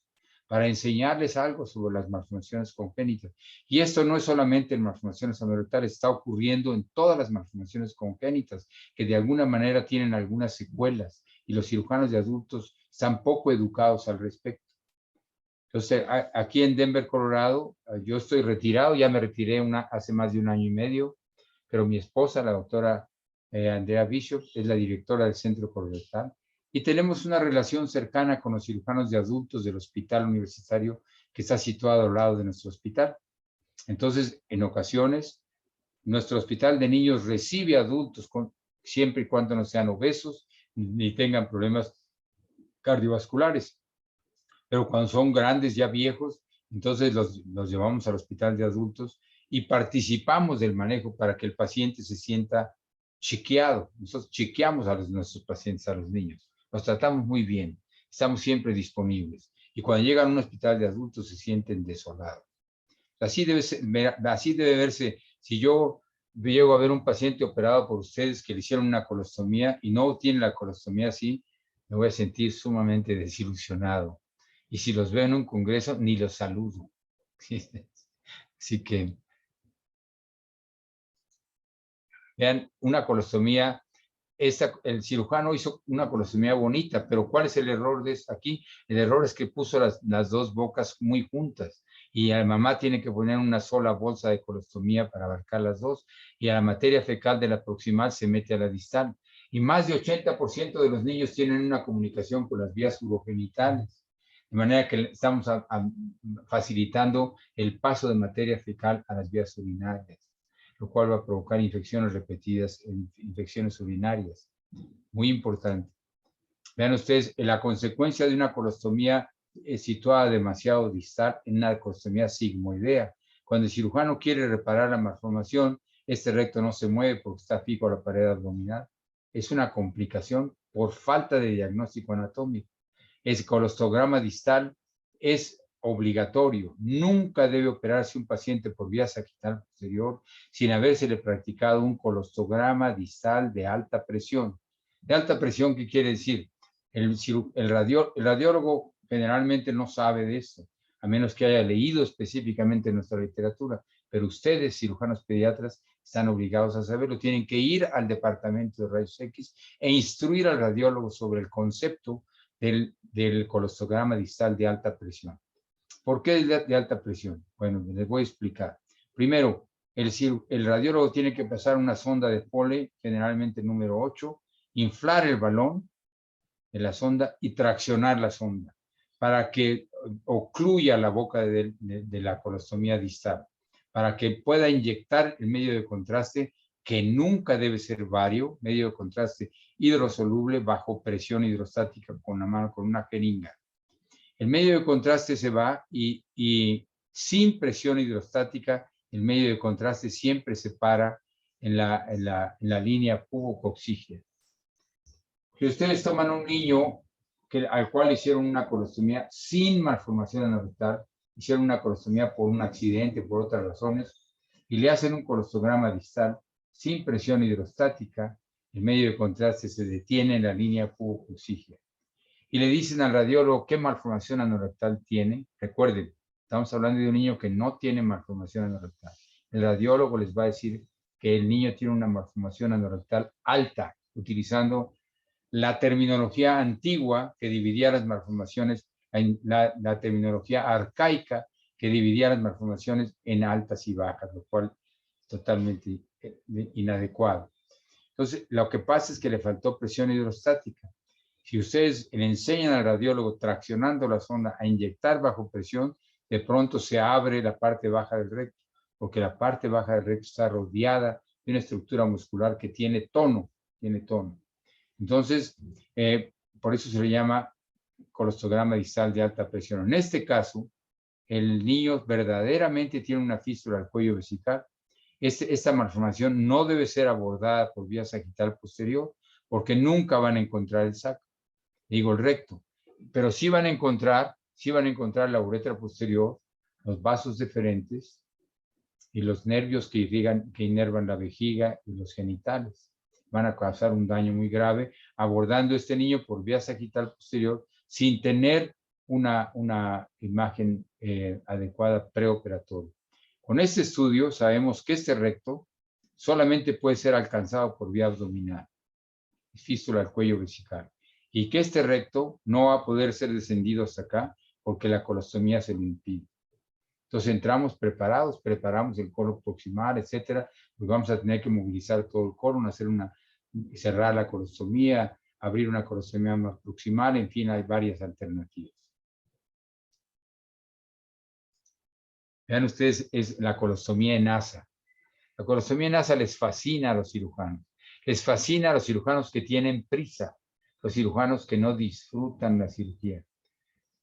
para enseñarles algo sobre las malformaciones congénitas. Y esto no es solamente en malformaciones anorectales, está ocurriendo en todas las malformaciones congénitas, que de alguna manera tienen algunas secuelas, y los cirujanos de adultos están poco educados al respecto. Entonces, aquí en Denver, Colorado, yo estoy retirado, ya me retiré hace más de 1 año y medio, pero mi esposa, la doctora Andrea Bishop, es la directora del Centro Colorectal, y tenemos una relación cercana con los cirujanos de adultos del hospital universitario que está situado al lado de nuestro hospital. Entonces, en ocasiones, nuestro hospital de niños recibe adultos siempre y cuando no sean obesos ni tengan problemas cardiovasculares. Pero cuando son grandes, ya viejos, entonces los llevamos al hospital de adultos y participamos del manejo para que el paciente se sienta chequeado. Nosotros chequeamos a nuestros pacientes, a los niños. Los tratamos muy bien. Estamos siempre disponibles. Y cuando llegan a un hospital de adultos se sienten desolados. Así debe verse. Si yo llego a ver un paciente operado por ustedes que le hicieron una colostomía y no tiene la colostomía así, me voy a sentir sumamente desilusionado. Y si los veo en un congreso, ni los saludo. Así que, vean, una colostomía, el cirujano hizo una colostomía bonita, pero ¿cuál es el error de esto aquí? El error es que puso las dos bocas muy juntas, y a la mamá tiene que poner una sola bolsa de colostomía para abarcar las dos, y a la materia fecal de la proximal se mete a la distal. Y más de 80% de los niños tienen una comunicación con las vías urogenitales. De manera que estamos facilitando el paso de materia fecal a las vías urinarias, lo cual va a provocar infecciones repetidas, infecciones urinarias. Muy importante. Vean ustedes, la consecuencia de una colostomía situada demasiado distal, en una colostomía sigmoidea. Cuando el cirujano quiere reparar la malformación, este recto no se mueve porque está fijo a la pared abdominal. Es una complicación por falta de diagnóstico anatómico. El colostograma distal es obligatorio. Nunca debe operarse un paciente por vía sagital posterior sin habérsele practicado un colostograma distal de alta presión. De alta presión, ¿qué quiere decir? El radiólogo generalmente no sabe de esto, a menos que haya leído específicamente nuestra literatura, pero ustedes, cirujanos pediatras, están obligados a saberlo, tienen que ir al departamento de rayos X e instruir al radiólogo sobre el concepto del colostograma distal de alta presión. ¿Por qué de alta presión? Bueno, les voy a explicar. Primero, el radiólogo tiene que pasar una sonda de Foley, generalmente número 8, inflar el balón de la sonda y traccionar la sonda para que ocluya la boca de la colostomía distal, para que pueda inyectar el medio de contraste, que nunca debe ser vario, medio de contraste hidrosoluble bajo presión hidrostática con la mano, con una jeringa. El medio de contraste se va y sin presión hidrostática, el medio de contraste siempre se para en la línea pubococcígea. Si ustedes toman un niño al cual hicieron una colostomía sin malformación anorrectal, hicieron una colostomía por un accidente, por otras razones, y le hacen un colostograma distal sin presión hidrostática, el medio de contraste se detiene en la línea pubococcígea. Y le dicen al radiólogo qué malformación anorrectal tiene. Recuerden, estamos hablando de un niño que no tiene malformación anorrectal. El radiólogo les va a decir que el niño tiene una malformación anorrectal alta, utilizando la terminología antigua que dividía las malformaciones, la terminología arcaica que dividía las malformaciones en altas y bajas, lo cual es totalmente inadecuado. Entonces, lo que pasa es que le faltó presión hidrostática. Si ustedes le enseñan al radiólogo traccionando la sonda a inyectar bajo presión, de pronto se abre la parte baja del recto, porque la parte baja del recto está rodeada de una estructura muscular que tiene tono. Entonces, por eso se le llama colostograma distal de alta presión. En este caso, el niño verdaderamente tiene una fístula al cuello vesical. Esta malformación no debe ser abordada por vía sagital posterior, porque nunca van a encontrar el sacro, digo el recto, pero sí van a encontrar la uretra posterior, los vasos deferentes y los nervios que inervan la vejiga y los genitales. Van a causar un daño muy grave abordando este niño por vía sagital posterior sin tener una imagen adecuada preoperatoria. Con este estudio sabemos que este recto solamente puede ser alcanzado por vía abdominal, fístula al cuello vesical, y que este recto no va a poder ser descendido hasta acá porque la colostomía se lo impide. Entonces entramos preparamos el colon proximal, etcétera, pues vamos a tener que movilizar todo el colon, cerrar la colostomía, abrir una colostomía más proximal, en fin, hay varias alternativas. Vean ustedes, es la colostomía en asa. La colostomía en asa les fascina a los cirujanos. Les fascina a los cirujanos que tienen prisa, los cirujanos que no disfrutan la cirugía.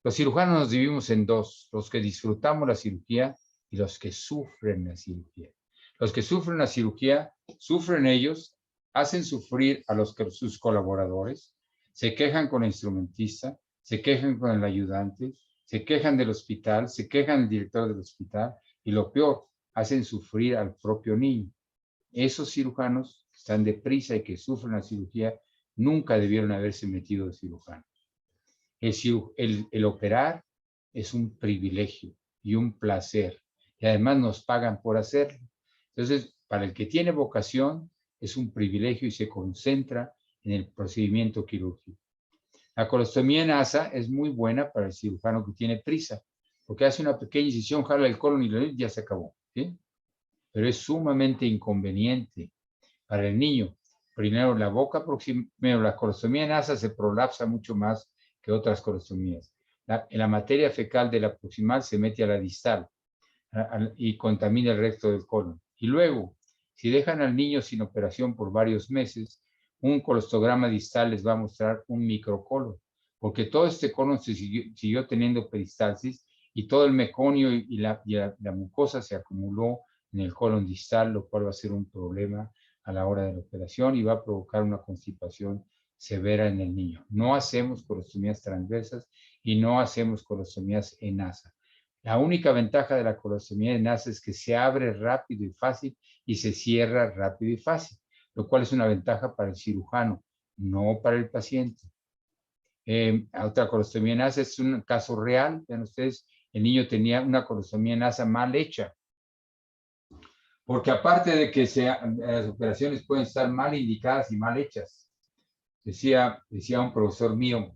Los cirujanos nos dividimos en dos, los que disfrutamos la cirugía y los que sufren la cirugía. Los que sufren la cirugía, sufren ellos, hacen sufrir a sus colaboradores, se quejan con el instrumentista, se quejan con el ayudante, se quejan del hospital, se quejan del director del hospital y lo peor, hacen sufrir al propio niño. Esos cirujanos que están deprisa y que sufren la cirugía nunca debieron haberse metido de cirujano. El operar es un privilegio y un placer y además nos pagan por hacerlo. Entonces, para el que tiene vocación es un privilegio y se concentra en el procedimiento quirúrgico. La colostomía en asa es muy buena para el cirujano que tiene prisa, porque hace una pequeña incisión, jala el colon y ya se acabó, ¿sí? Pero es sumamente inconveniente para el niño. Primero, la colostomía en asa se prolapsa mucho más que otras colostomías. La materia fecal de la proximal se mete a la distal y contamina el resto del colon. Y luego, si dejan al niño sin operación por varios meses, un colostograma distal les va a mostrar un microcolon, porque todo este colon se siguió teniendo peristalsis y todo el meconio y la mucosa se acumuló en el colon distal, lo cual va a ser un problema a la hora de la operación y va a provocar una constipación severa en el niño. No hacemos colostomías transversas y no hacemos colostomías en asa. La única ventaja de la colostomía en asa es que se abre rápido y fácil y se cierra rápido y fácil, lo cual es una ventaja para el cirujano, no para el paciente. Otra colostomía en asa es un caso real. Vean ustedes, el niño tenía una colostomía en asa mal hecha. Porque aparte de que las operaciones pueden estar mal indicadas y mal hechas, decía un profesor mío,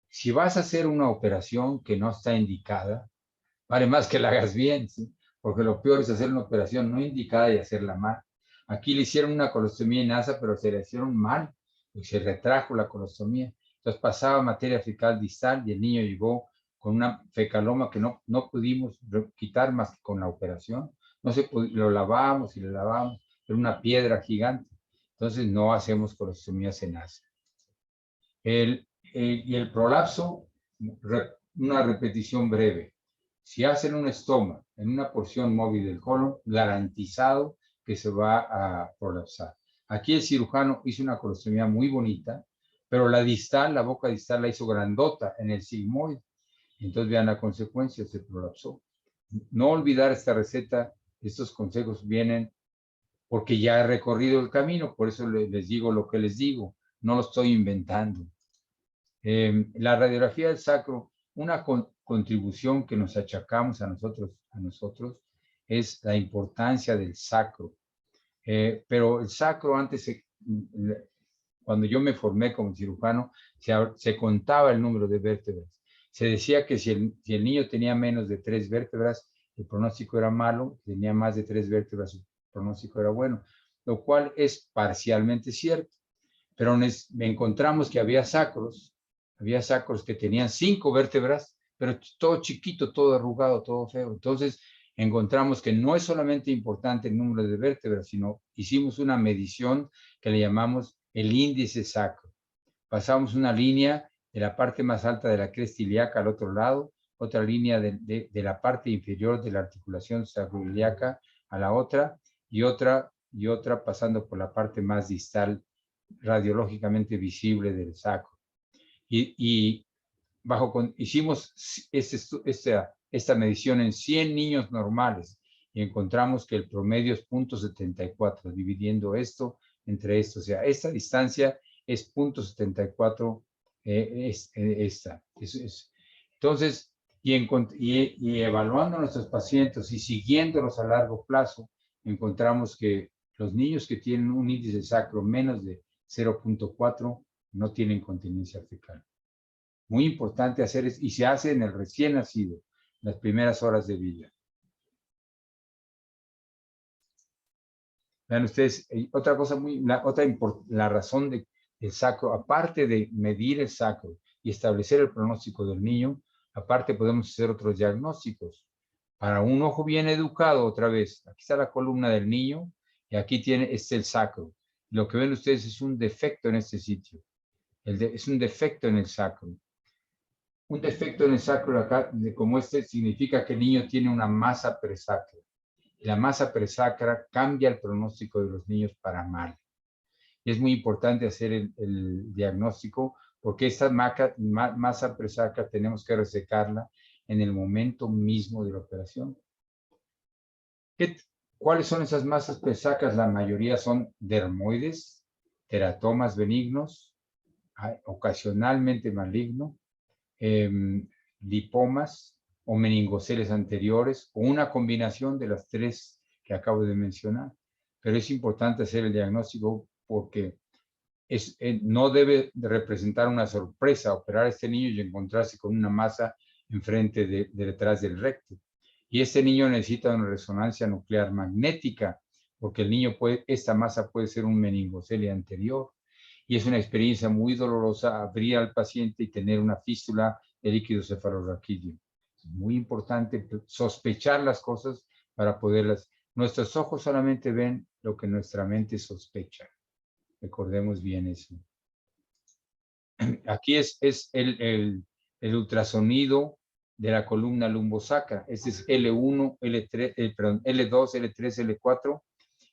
si vas a hacer una operación que no está indicada, vale más que la hagas bien, ¿sí? Porque lo peor es hacer una operación no indicada y hacerla mal. Aquí le hicieron una colostomía en NASA, pero se la hicieron mal, y se retrajo la colostomía. Entonces pasaba materia fecal distal y el niño llegó con una fecaloma que no pudimos quitar más que con la operación. No se lo lavamos y le lavamos, era una piedra gigante. Entonces no hacemos colostomías en NASA. Y el prolapso, una repetición breve. Si hacen un estoma en una porción móvil del colon, garantizado que se va a prolapsar. Aquí el cirujano hizo una colostomía muy bonita, pero la distal, la boca distal la hizo grandota en el sigmoide. Entonces vean la consecuencia, se prolapsó. No olvidar esta receta, estos consejos vienen porque ya he recorrido el camino, por eso les digo lo que les digo, no lo estoy inventando. La radiografía del sacro, una contribución que nos achacamos a nosotros es la importancia del sacro. Pero el sacro antes, cuando yo me formé como cirujano, se contaba el número de vértebras. Se decía que si el niño tenía menos de 3 vértebras, el pronóstico era malo, tenía más de 3 vértebras, el pronóstico era bueno, lo cual es parcialmente cierto. Pero encontramos que había sacros que tenían 5 vértebras, pero todo chiquito, todo arrugado, todo feo. Entonces encontramos que no es solamente importante el número de vértebras, sino hicimos una medición que le llamamos el índice sacro. Pasamos una línea de la parte más alta de la cresta ilíaca al otro lado, otra línea de la parte inferior de la articulación sacroiliaca a la otra, y otra pasando por la parte más distal radiológicamente visible del sacro. Y hicimos esta medición en 100 niños normales y encontramos que el promedio es 0.74, dividiendo esto entre esto. O sea, esta distancia es 0.74 esta. Entonces, y evaluando a nuestros pacientes y siguiéndolos a largo plazo, encontramos que los niños que tienen un índice sacro menos de 0.4 no tienen continencia fecal. Muy importante hacer y se hace en el recién nacido, las primeras horas de vida. Vean ustedes, otra cosa la razón del sacro, aparte de medir el sacro y establecer el pronóstico del niño, aparte podemos hacer otros diagnósticos. Para un ojo bien educado, otra vez, aquí está la columna del niño y aquí es el sacro. Lo que ven ustedes es un defecto en este sitio. Es un defecto en el sacro. Un defecto en el sacro acá, como este, significa que el niño tiene una masa presacra. Y la masa presacra cambia el pronóstico de los niños para mal. Y es muy importante hacer el diagnóstico porque esta masa presacra tenemos que resecarla en el momento mismo de la operación. ¿Cuáles son esas masas presacras? La mayoría son dermoides, teratomas benignos, ocasionalmente maligno, lipomas o meningoceles anteriores o una combinación de las 3 que acabo de mencionar. Pero es importante hacer el diagnóstico porque no debe de representar una sorpresa operar a este niño y encontrarse con una masa enfrente detrás del recto. Y este niño necesita una resonancia nuclear magnética porque el niño esta masa puede ser un meningocele anterior. Y es una experiencia muy dolorosa abrir al paciente y tener una fístula de líquido cefalorraquídeo. Es muy importante sospechar las cosas para poderlas. Nuestros ojos solamente ven lo que nuestra mente sospecha. Recordemos bien eso. Aquí es el ultrasonido de la columna lumbosacra. Este es L1, L3, perdón, L2, L3, L4.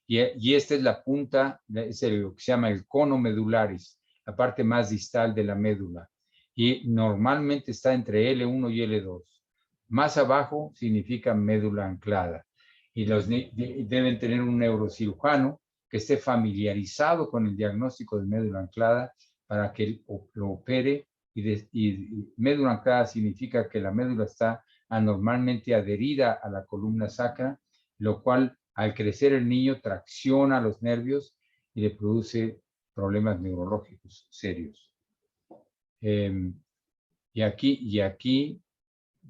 Y esta es la punta, es lo que se llama el cono medularis, la parte más distal de la médula. Y normalmente está entre L1 y L2. Más abajo significa médula anclada. Y deben tener un neurocirujano que esté familiarizado con el diagnóstico de médula anclada para que lo opere. Y médula anclada significa que la médula está anormalmente adherida a la columna sacra, lo cual Al crecer el niño tracciona los nervios y le produce problemas neurológicos serios. Y aquí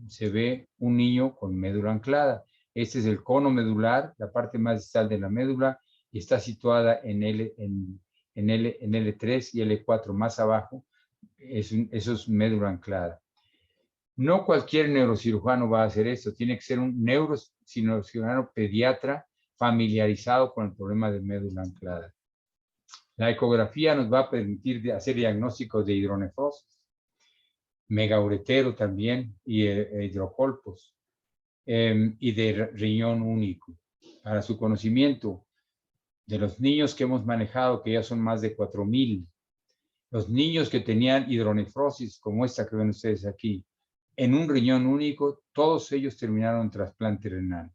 se ve un niño con médula anclada. Este es el cono medular, la parte más distal de la médula, y está situada en L3 y L4 más abajo. Eso es médula anclada. No cualquier neurocirujano va a hacer esto, tiene que ser un neurocirujano pediatra familiarizado con el problema de médula anclada. La ecografía nos va a permitir hacer diagnósticos de hidronefrosis, megauretero también y hidrocolpos, y de riñón único. Para su conocimiento, de los niños que hemos manejado, que ya son más de 4,000, los niños que tenían hidronefrosis, como esta que ven ustedes aquí, en un riñón único, todos ellos terminaron en trasplante renal.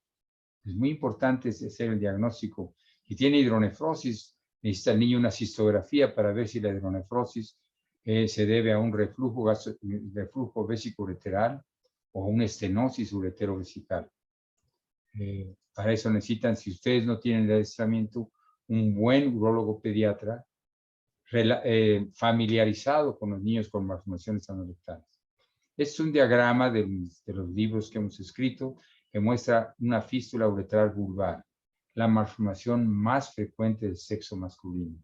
Es muy importante hacer el diagnóstico. Si tiene hidronefrosis, necesita el niño una cistografía para ver si la hidronefrosis se debe a un reflujo vesicoureteral o una estenosis ureterovesical. Para eso necesitan, si ustedes no tienen el adiestramiento, un buen urólogo pediatra familiarizado con los niños con malformaciones anorectales. Este es un diagrama de los libros que hemos escrito que muestra una fístula uretral vulvar, la malformación más frecuente del sexo masculino.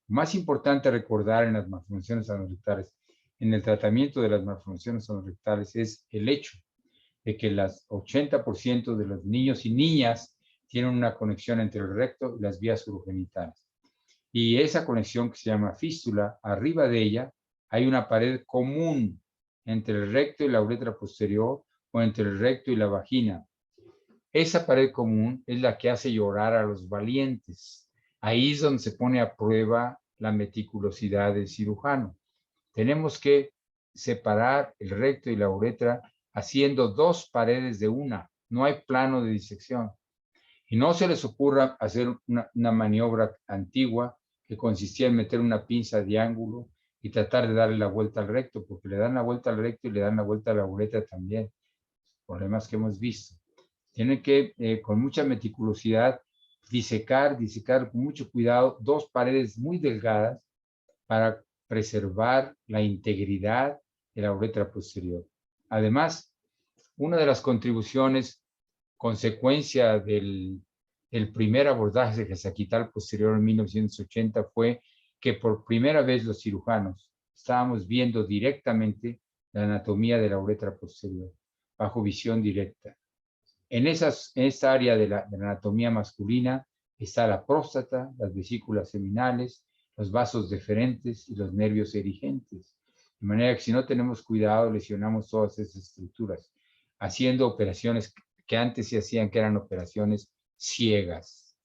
Más importante recordar en las malformaciones anorectales, en el tratamiento de las malformaciones anorectales, es el hecho de que el 80% de los niños y niñas tienen una conexión entre el recto y las vías urogenitales. Y esa conexión que se llama fístula, arriba de ella hay una pared común entre el recto y la uretra posterior o entre el recto y la vagina. Esa pared común es la que hace llorar a los valientes. Ahí es donde se pone a prueba la meticulosidad del cirujano. Tenemos que separar el recto y la uretra haciendo 2 paredes de una. No hay plano de disección. Y no se les ocurra hacer una maniobra antigua que consistía en meter una pinza de ángulo y tratar de darle la vuelta al recto, porque le dan la vuelta al recto y le dan la vuelta a la uretra también. Problemas que hemos visto. Tienen que, con mucha meticulosidad, disecar con mucho cuidado 2 paredes muy delgadas para preservar la integridad de la uretra posterior. Además, una de las contribuciones, consecuencia del primer abordaje de saquital posterior en 1980, fue que por primera vez los cirujanos estábamos viendo directamente la anatomía de la uretra posterior, bajo visión directa. En esta área de la anatomía masculina está la próstata, las vesículas seminales, los vasos deferentes y los nervios erigentes. De manera que si no tenemos cuidado, lesionamos todas esas estructuras, haciendo operaciones que antes se hacían, que eran operaciones ciegas.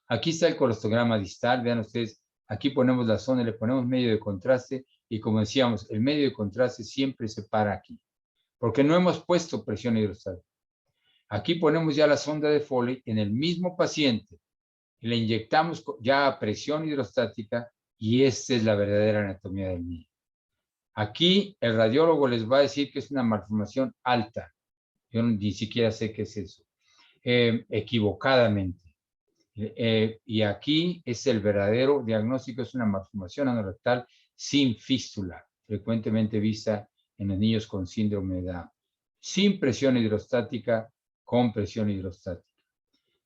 Aquí está el colostograma distal. Vean ustedes, aquí ponemos la zona, le ponemos medio de contraste y, como decíamos, el medio de contraste siempre se para aquí, porque no hemos puesto presión hidrostática. Aquí ponemos ya la sonda de Foley en el mismo paciente. Le inyectamos ya a presión hidrostática y esta es la verdadera anatomía del niño. Aquí el radiólogo les va a decir que es una malformación alta. Yo ni siquiera sé qué es eso. Equivocadamente. Y aquí es el verdadero diagnóstico, es una malformación anorectal sin fístula, frecuentemente vista en los niños con síndrome de Down, sin presión hidrostática, con presión hidrostática.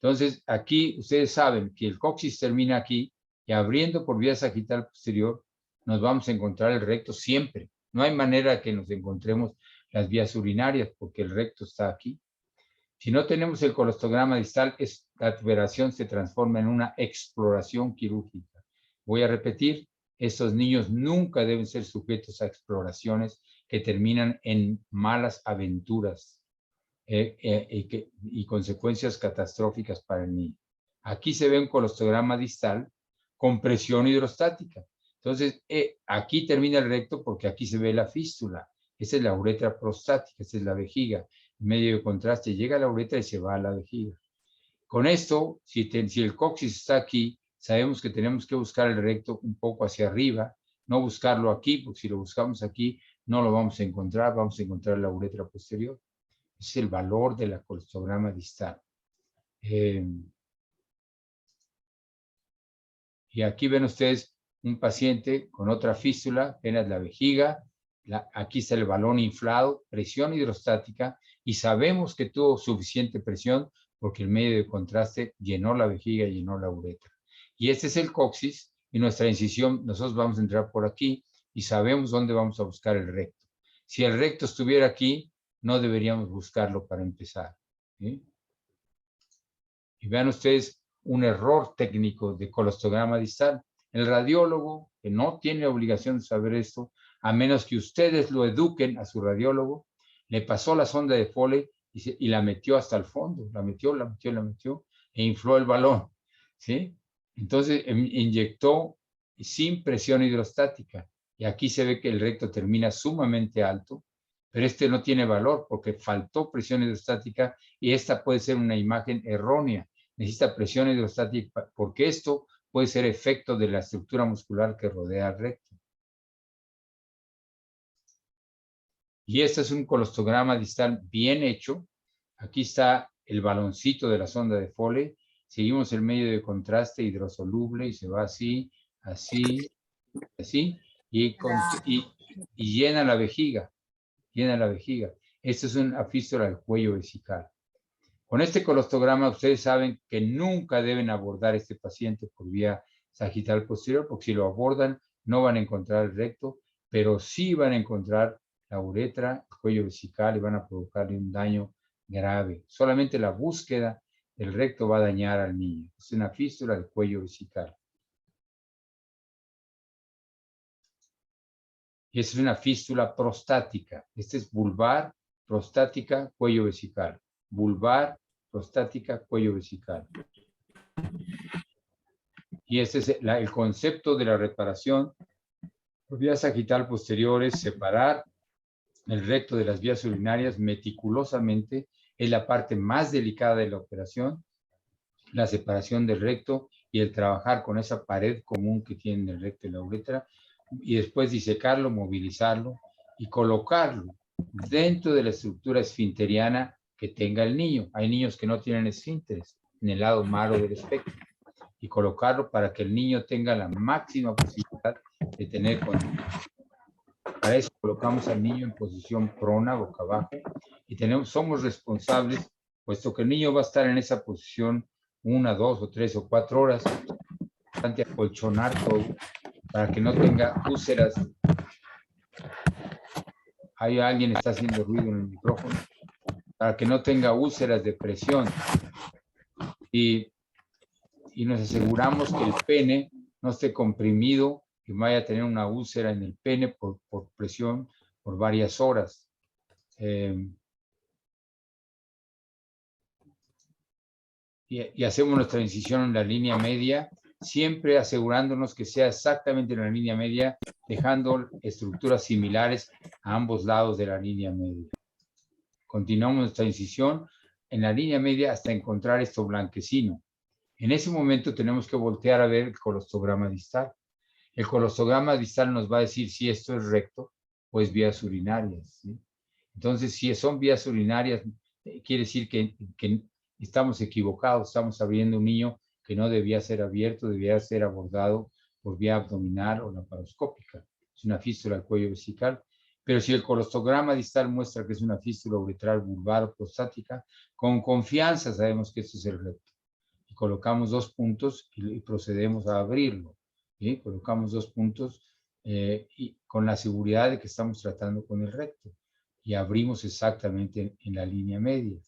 Entonces, aquí ustedes saben que el coxis termina aquí y abriendo por vía sagital posterior nos vamos a encontrar el recto siempre. No hay manera que nos encontremos las vías urinarias porque el recto está aquí. Si no tenemos el colostograma distal, la operación se transforma en una exploración quirúrgica. Voy a repetir, estos niños nunca deben ser sujetos a exploraciones que terminan en malas aventuras y consecuencias catastróficas para el niño. Aquí se ve un colostograma distal con presión hidrostática. Entonces, aquí termina el recto porque aquí se ve la fístula. Esa es la uretra prostática, esa es la vejiga. En medio de contraste llega a la uretra y se va a la vejiga. Con esto, si el coxis está aquí, sabemos que tenemos que buscar el recto un poco hacia arriba, no buscarlo aquí, porque si lo buscamos aquí, no lo vamos a encontrar, vamos a encontrar la uretra posterior. Es el valor del colostograma distal. Y aquí ven ustedes un paciente con otra fístula, apenas la vejiga. Aquí está el balón inflado, presión hidrostática, y sabemos que tuvo suficiente presión porque el medio de contraste llenó la vejiga y llenó la uretra. Y este es el coxis, y nuestra incisión, nosotros vamos a entrar por aquí y sabemos dónde vamos a buscar el recto. Si el recto estuviera aquí, no deberíamos buscarlo para empezar, ¿sí? Y vean ustedes un error técnico de colostograma distal. El radiólogo, que no tiene obligación de saber esto, a menos que ustedes lo eduquen a su radiólogo, le pasó la sonda de Foley y la metió hasta el fondo, la metió, e infló el balón, ¿sí? Entonces inyectó sin presión hidrostática, y aquí se ve que el recto termina sumamente alto, pero este no tiene valor porque faltó presión hidrostática, y esta puede ser una imagen errónea. Necesita presión hidrostática porque esto puede ser efecto de la estructura muscular que rodea el recto. Y este es un colostograma distal bien hecho. Aquí está el baloncito de la sonda de Foley. Seguimos el medio de contraste hidrosoluble y se va así, así, así, y llena la vejiga, llena la vejiga. Esto es una fístula del cuello vesical. Con este colostograma ustedes saben que nunca deben abordar este paciente por vía sagital posterior, porque si lo abordan no van a encontrar el recto, pero sí van a encontrar la uretra, el cuello vesical, y van a provocarle un daño grave. Solamente la búsqueda del recto va a dañar al niño. Es una fístula del cuello vesical. Y esta es una fístula prostática. Este es vulvar, prostática, cuello vesical. Vulvar, prostática, cuello vesical. Y este es el concepto de la reparación por vía sagital posterior: es separar el recto de las vías urinarias meticulosamente. Es la parte más delicada de la operación, la separación del recto y el trabajar con esa pared común que tienen el recto y la uretra, y después disecarlo, movilizarlo y colocarlo dentro de la estructura esfinteriana que tenga el niño. Hay niños que no tienen esfínteres en el lado malo del espectro, y colocarlo para que el niño tenga la máxima posibilidad de tener control. Para eso colocamos al niño en posición prona, boca abajo, y somos responsables, puesto que el niño va a estar en esa posición 1, 2 o 3 o 4 horas, bastante acolchonar todo para que no tenga úlceras. Hay alguien que está haciendo ruido en el micrófono. Para que no tenga úlceras de presión. Y nos aseguramos que el pene no esté comprimido, que vaya a tener una úlcera en el pene por presión por varias horas. Y hacemos nuestra incisión en la línea media, siempre asegurándonos que sea exactamente en la línea media, dejando estructuras similares a ambos lados de la línea media. Continuamos nuestra incisión en la línea media hasta encontrar esto blanquecino. En ese momento tenemos que voltear a ver el colostograma distal. El colostograma distal nos va a decir si esto es recto o es vías urinarias, ¿sí? Entonces, si son vías urinarias, quiere decir que estamos equivocados, estamos abriendo un niño que no debía ser abierto, debía ser abordado por vía abdominal o laparoscópica. Es una fístula del cuello vesical. Pero si el colostograma distal muestra que es una fístula uretral vulvar o prostática, con confianza sabemos que esto es el recto. Y colocamos 2 puntos y procedemos a abrirlo, ¿sí? Colocamos 2 puntos y con la seguridad de que estamos tratando con el recto. Y abrimos exactamente en la línea media.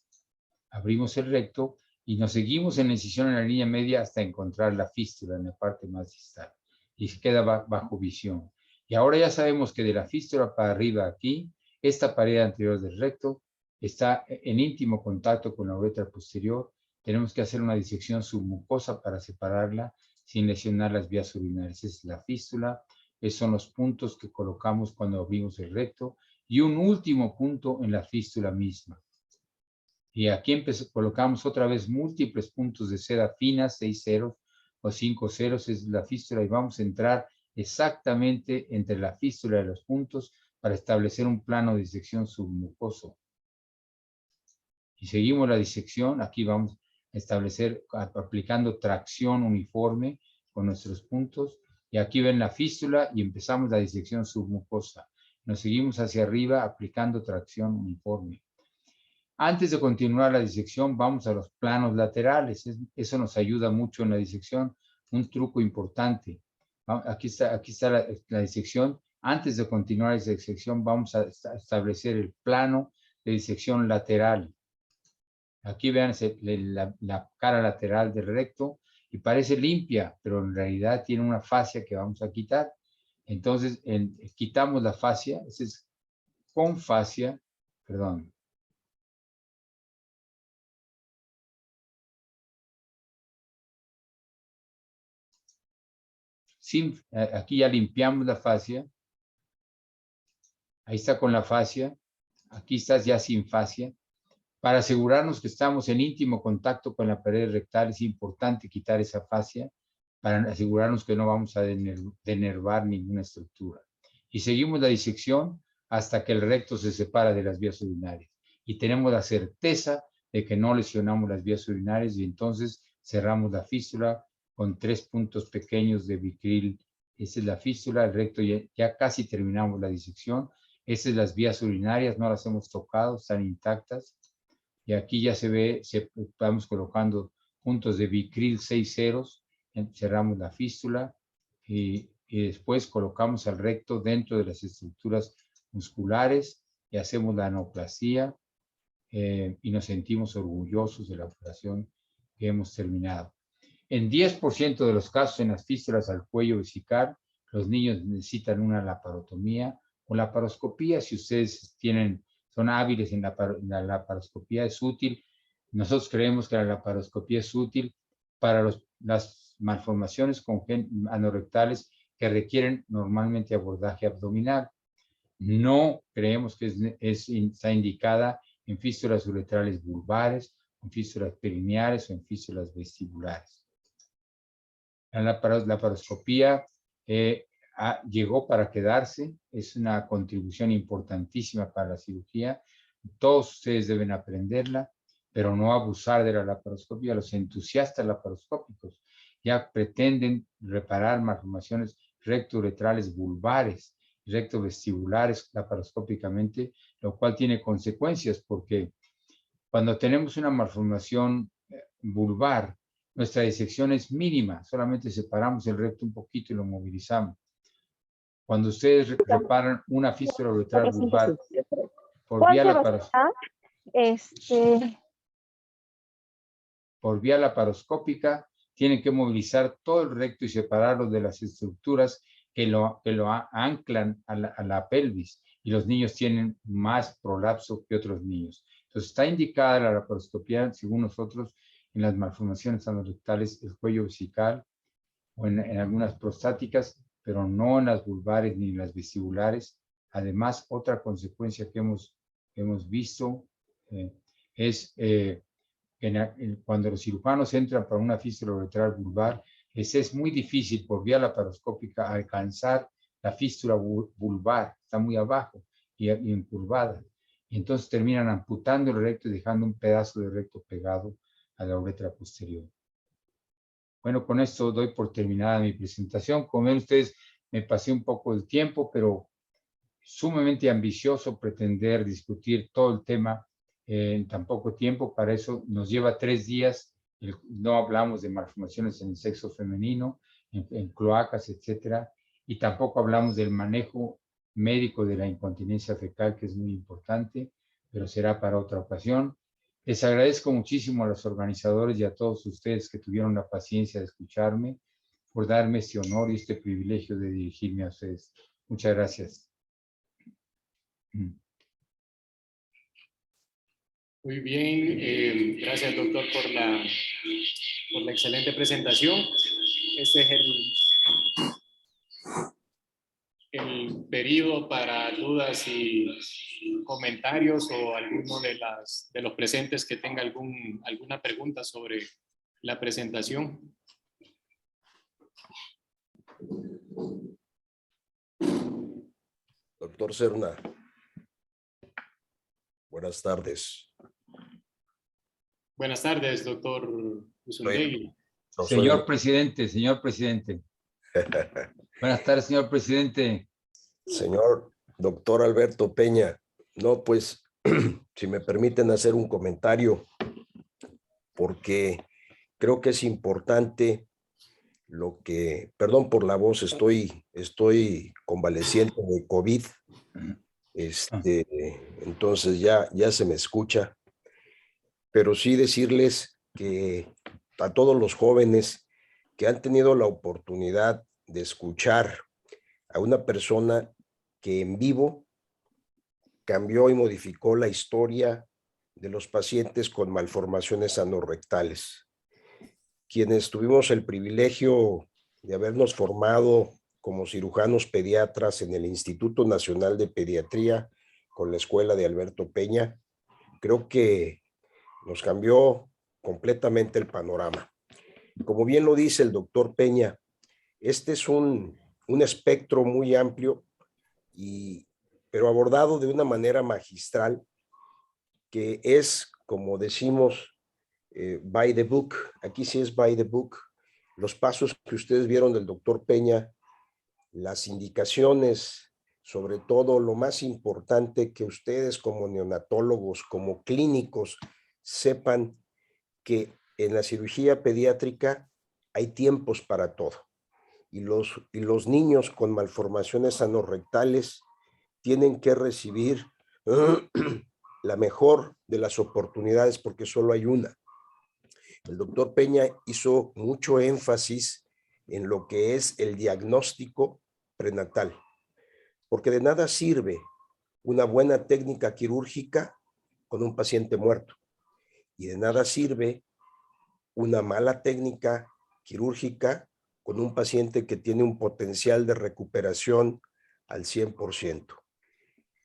Abrimos el recto y nos seguimos en la incisión en la línea media hasta encontrar la fístula en la parte más distal. Y queda bajo visión. Y ahora ya sabemos que de la fístula para arriba aquí, esta pared anterior del recto está en íntimo contacto con la uretra posterior. Tenemos que hacer una disección submucosa para separarla sin lesionar las vías urinarias. Esa es la fístula. Esos son los puntos que colocamos cuando abrimos el recto. Y un último punto en la fístula misma. Y aquí colocamos otra vez múltiples puntos de seda fina, 6 ceros o 5 ceros, es la fístula, y vamos a entrar exactamente entre la fístula y los puntos para establecer un plano de disección submucoso. Y seguimos la disección, aquí vamos aplicando tracción uniforme con nuestros puntos. Y aquí ven la fístula y empezamos la disección submucosa. Nos seguimos hacia arriba aplicando tracción uniforme. Antes de continuar la disección, vamos a los planos laterales. Eso nos ayuda mucho en la disección. Un truco importante. Aquí está la disección. Antes de continuar esa disección, vamos a establecer el plano de disección lateral. Aquí vean la cara lateral del recto y parece limpia, pero en realidad tiene una fascia que vamos a quitar. Entonces, quitamos la fascia. Ese es con fascia, perdón. Aquí ya limpiamos la fascia. Ahí está con la fascia. Aquí estás ya sin fascia. Para asegurarnos que estamos en íntimo contacto con la pared rectal, es importante quitar esa fascia para asegurarnos que no vamos a denervar ninguna estructura. Y seguimos la disección hasta que el recto se separa de las vías urinarias. Y tenemos la certeza de que no lesionamos las vías urinarias y entonces cerramos la fístula con 3 puntos pequeños de bicril. Esa es la fístula, el recto ya casi terminamos la disección. Esas las vías urinarias, no las hemos tocado, están intactas. Y aquí ya se ve, vamos colocando puntos de bicril 6 ceros, cerramos la fístula y después colocamos al recto dentro de las estructuras musculares y hacemos la anoplastia y nos sentimos orgullosos de la operación que hemos terminado. En 10% de los casos en las fístulas al cuello vesical, los niños necesitan una laparotomía o laparoscopía. Si ustedes son hábiles en la laparoscopía, es útil. Nosotros creemos que la laparoscopía es útil para las malformaciones anorrectales que requieren normalmente abordaje abdominal. No creemos que está indicada en fístulas uretrales vulvares, en fístulas perineales o en fístulas vestibulares. La laparoscopía llegó para quedarse, es una contribución importantísima para la cirugía. Todos ustedes deben aprenderla, pero no abusar de la laparoscopía. Los entusiastas laparoscópicos ya pretenden reparar malformaciones rectouretrales vulvares, rectovestibulares laparoscópicamente, lo cual tiene consecuencias porque cuando tenemos una malformación vulvar, nuestra disección es mínima, solamente separamos el recto un poquito y lo movilizamos. Cuando ustedes reparan una fístula uretral vulvar por vía laparoscópica, tienen que movilizar todo el recto y separarlo de las estructuras que lo anclan a la pelvis, y los niños tienen más prolapso que otros niños. Entonces está indicada la laparoscopía, según nosotros, en las malformaciones anorrectales, el cuello vesical o en algunas prostáticas, pero no en las vulvares ni en las vestibulares. Además, otra consecuencia que hemos visto es cuando los cirujanos entran para una fístula uretral vulvar, es muy difícil por vía laparoscópica alcanzar la fístula vulvar, está muy abajo y encurvada. Y entonces terminan amputando el recto y dejando un pedazo de recto pegado a la uretra posterior. Bueno, con esto doy por terminada mi presentación. Como ven ustedes, me pasé un poco del tiempo, pero sumamente ambicioso pretender discutir todo el tema en tan poco tiempo. Para eso nos lleva 3 días. No hablamos de malformaciones en el sexo femenino, en cloacas, etcétera, y tampoco hablamos del manejo médico de la incontinencia fecal, que es muy importante, pero será para otra ocasión. Les agradezco muchísimo a los organizadores y a todos ustedes que tuvieron la paciencia de escucharme, por darme este honor y este privilegio de dirigirme a ustedes. Muchas gracias. Muy bien, gracias doctor por la excelente presentación. Este es el periodo para dudas y comentarios o alguno de los presentes que tenga alguna pregunta sobre la presentación. Doctor Serna, buenas tardes. Buenas tardes, doctor Uzundegui. Señor presidente, señor presidente. Buenas tardes, señor presidente. Señor doctor Alberto Peña, no, pues, si me permiten hacer un comentario, porque creo que es importante lo que, perdón por la voz, estoy convaleciente de COVID, entonces ya se me escucha, pero sí decirles que a todos los jóvenes que han tenido la oportunidad de escuchar a una persona que en vivo cambió y modificó la historia de los pacientes con malformaciones anorrectales. Quienes tuvimos el privilegio de habernos formado como cirujanos pediatras en el Instituto Nacional de Pediatría con la escuela de Alberto Peña, creo que nos cambió completamente el panorama. Como bien lo dice el doctor Peña, este es un espectro muy amplio, pero abordado de una manera magistral, que es, como decimos, by the book. Aquí sí es by the book. Los pasos que ustedes vieron del doctor Peña, las indicaciones, sobre todo lo más importante, que ustedes como neonatólogos, como clínicos, sepan que en la cirugía pediátrica hay tiempos para todo. Y los niños con malformaciones anorrectales tienen que recibir la mejor de las oportunidades, porque solo hay una. El doctor Peña hizo mucho énfasis en lo que es el diagnóstico prenatal, porque de nada sirve una buena técnica quirúrgica con un paciente muerto, y de nada sirve una mala técnica quirúrgica con un paciente que tiene un potencial de recuperación al 100%.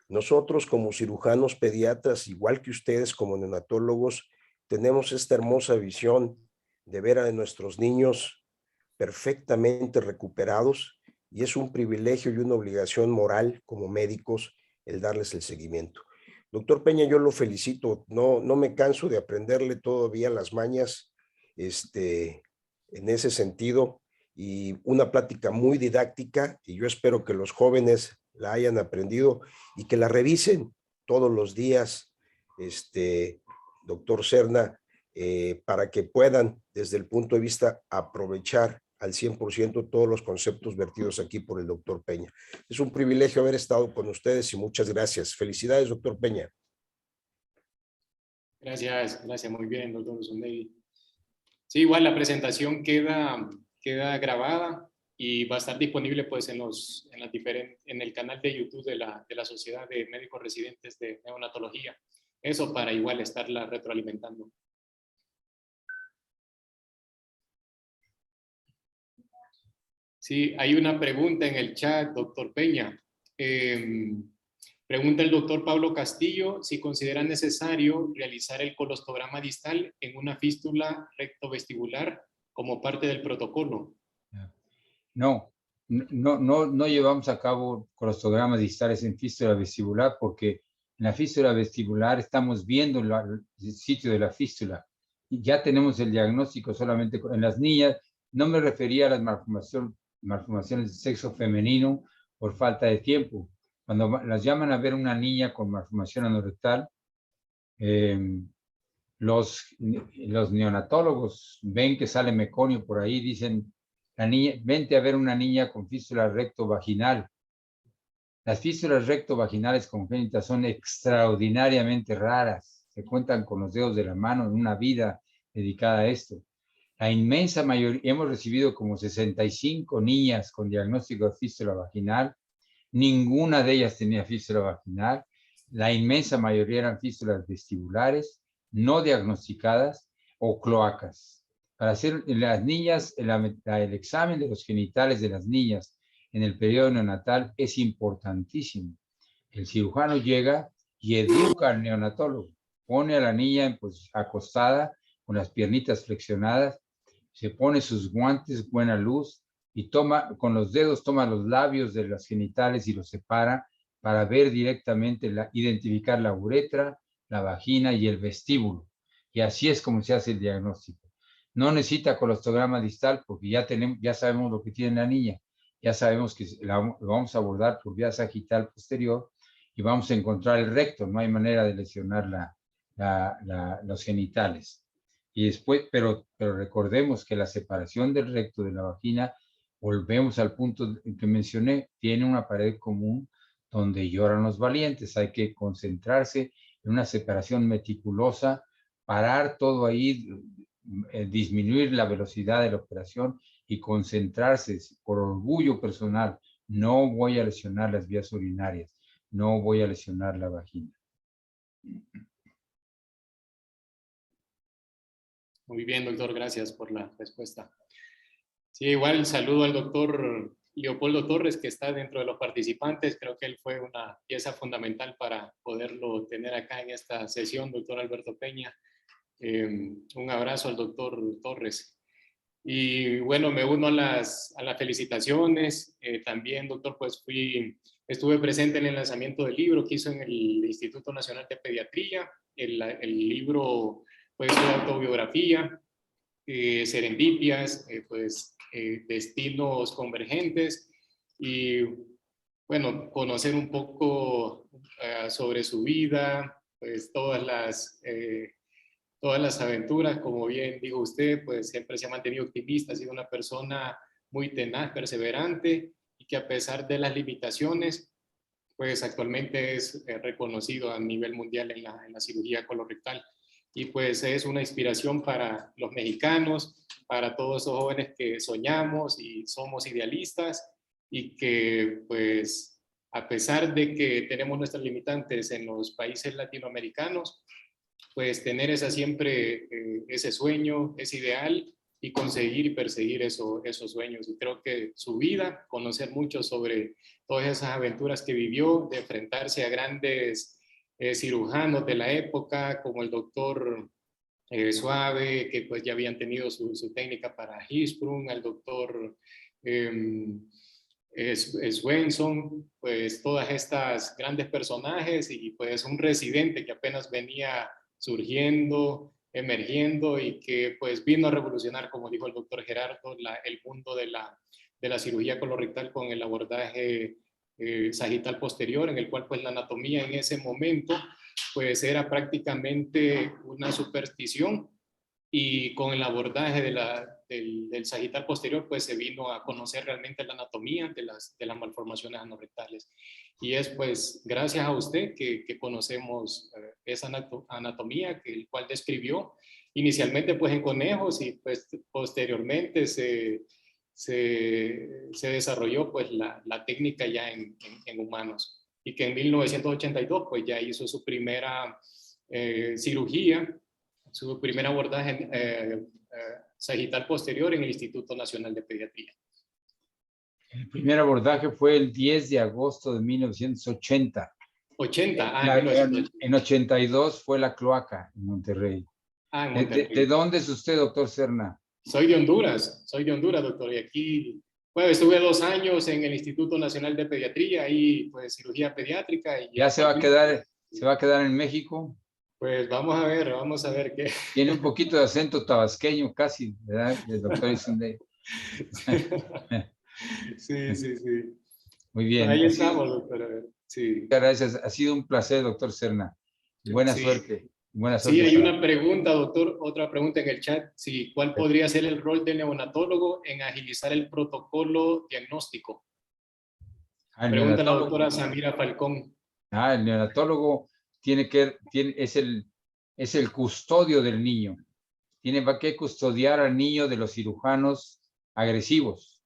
Nosotros como cirujanos pediatras, igual que ustedes como neonatólogos, tenemos esta hermosa visión de ver a nuestros niños perfectamente recuperados, y es un privilegio y una obligación moral como médicos el darles el seguimiento. Doctor Peña, yo lo felicito, no me canso de aprenderle todavía las mañas en ese sentido, y una plática muy didáctica, y yo espero que los jóvenes la hayan aprendido y que la revisen todos los días, doctor Serna, para que puedan, desde el punto de vista, aprovechar al 100% todos los conceptos vertidos aquí por el doctor Peña. Es un privilegio haber estado con ustedes y muchas gracias. Felicidades, doctor Peña. Gracias, muy bien, doctor Uzundegui. Sí, igual la presentación queda grabada y va a estar disponible pues en el canal de YouTube de la Sociedad de Médicos Residentes de Neonatología. Eso para igual estarla retroalimentando. Sí, hay una pregunta en el chat, doctor Peña. Pregunta el doctor Pablo Castillo si considera necesario realizar el colostograma distal en una fístula rectovestibular como parte del protocolo. No llevamos a cabo colostogramas distales en fístula vestibular, porque en la fístula vestibular estamos viendo el sitio de la fístula y ya tenemos el diagnóstico solamente en las niñas. No me refería a las malformaciones de sexo femenino por falta de tiempo. Cuando las llaman a ver una niña con malformación anorrectal, los neonatólogos ven que sale meconio por ahí, dicen: la niña, vente a ver una niña con fístula rectovaginal. Las fístulas rectovaginales congénitas son extraordinariamente raras. Se cuentan con los dedos de la mano en una vida dedicada a esto. La inmensa mayoría, hemos recibido como 65 niñas con diagnóstico de fístula vaginal. Ninguna de ellas tenía fístula vaginal. La inmensa mayoría eran fístulas vestibulares, no diagnosticadas, o cloacas. Para hacer las niñas, el examen de los genitales de las niñas en el periodo neonatal es importantísimo. El cirujano llega y educa al neonatólogo. Pone a la niña pues, acostada, con las piernitas flexionadas, se pone sus guantes, buena luz, y con los dedos toma los labios de los genitales y los separa para ver directamente, identificar la uretra, la vagina y el vestíbulo. Y así es como se hace el diagnóstico. No necesita colostograma distal porque ya sabemos lo que tiene la niña. Ya sabemos que lo vamos a abordar por vía sagital posterior y vamos a encontrar el recto. No hay manera de lesionar los genitales. Y después, pero recordemos que la separación del recto de la vagina, volvemos al punto que mencioné, tiene una pared común donde lloran los valientes. Hay que concentrarse en una separación meticulosa, parar todo ahí, disminuir la velocidad de la operación y concentrarse por orgullo personal. No voy a lesionar las vías urinarias, no voy a lesionar la vagina. Muy bien, doctor, gracias por la respuesta. Sí, igual saludo al doctor Leopoldo Torres, que está dentro de los participantes. Creo que él fue una pieza fundamental para poderlo tener acá en esta sesión, doctor Alberto Peña. Un abrazo al doctor Torres. Y bueno, me uno a las felicitaciones. También, doctor, pues estuve presente en el lanzamiento del libro que hizo en el Instituto Nacional de Pediatría. El libro fue su autobiografía, Serendipias, destinos convergentes, y bueno, conocer un poco sobre su vida, pues todas las aventuras, como bien dijo usted, pues siempre se ha mantenido optimista, ha sido una persona muy tenaz, perseverante, y que a pesar de las limitaciones, pues actualmente es reconocido a nivel mundial en la cirugía colorectal. Y pues es una inspiración para los mexicanos, para todos esos jóvenes que soñamos y somos idealistas, y que pues a pesar de que tenemos nuestras limitantes en los países latinoamericanos, pues tener siempre ese sueño, ese ideal, y conseguir y perseguir esos sueños. Y creo que su vida, conocer mucho sobre todas esas aventuras que vivió, de enfrentarse a grandes cirujanos de la época, como el doctor Suave, que pues ya habían tenido su técnica para Hirschsprung, al doctor Swenson, pues todas estas grandes personajes, y pues un residente que apenas venía surgiendo, emergiendo, y que pues vino a revolucionar, como dijo el doctor Gerardo, el mundo de la cirugía colorectal con el abordaje sagital posterior, en el cual pues la anatomía en ese momento pues era prácticamente una superstición, y con el abordaje del sagital posterior pues se vino a conocer realmente la anatomía de las malformaciones anorrectales. Y es pues gracias a usted que conocemos esa anatomía, el cual describió inicialmente pues en conejos, y pues posteriormente se desarrolló pues la técnica ya en humanos, y que en 1982 pues ya hizo su primera cirugía, su primer abordaje sagital posterior en el Instituto Nacional de Pediatría. El primer abordaje fue el 10 de agosto de 1980. 80, en 82 fue la cloaca en Monterrey. En Monterrey. ¿De dónde es usted, doctor Serna? Soy de Honduras, doctor, y aquí estuve 2 años en el Instituto Nacional de Pediatría, y pues cirugía pediátrica. Y ¿Ya se va a quedar en México? Pues vamos a ver qué. Tiene un poquito de acento tabasqueño casi, ¿verdad? El doctor Isunde. Sí. Muy bien. Ahí estamos, doctor. Sí. Muchas gracias. Ha sido un placer, doctor Serna. Buena suerte. Sí, hay una pregunta, doctor, otra pregunta en el chat. Sí, ¿cuál podría ser el rol del neonatólogo en agilizar el protocolo diagnóstico? Pregunta la doctora Samira Falcón. El neonatólogo es el custodio del niño. Tiene que custodiar al niño de los cirujanos agresivos.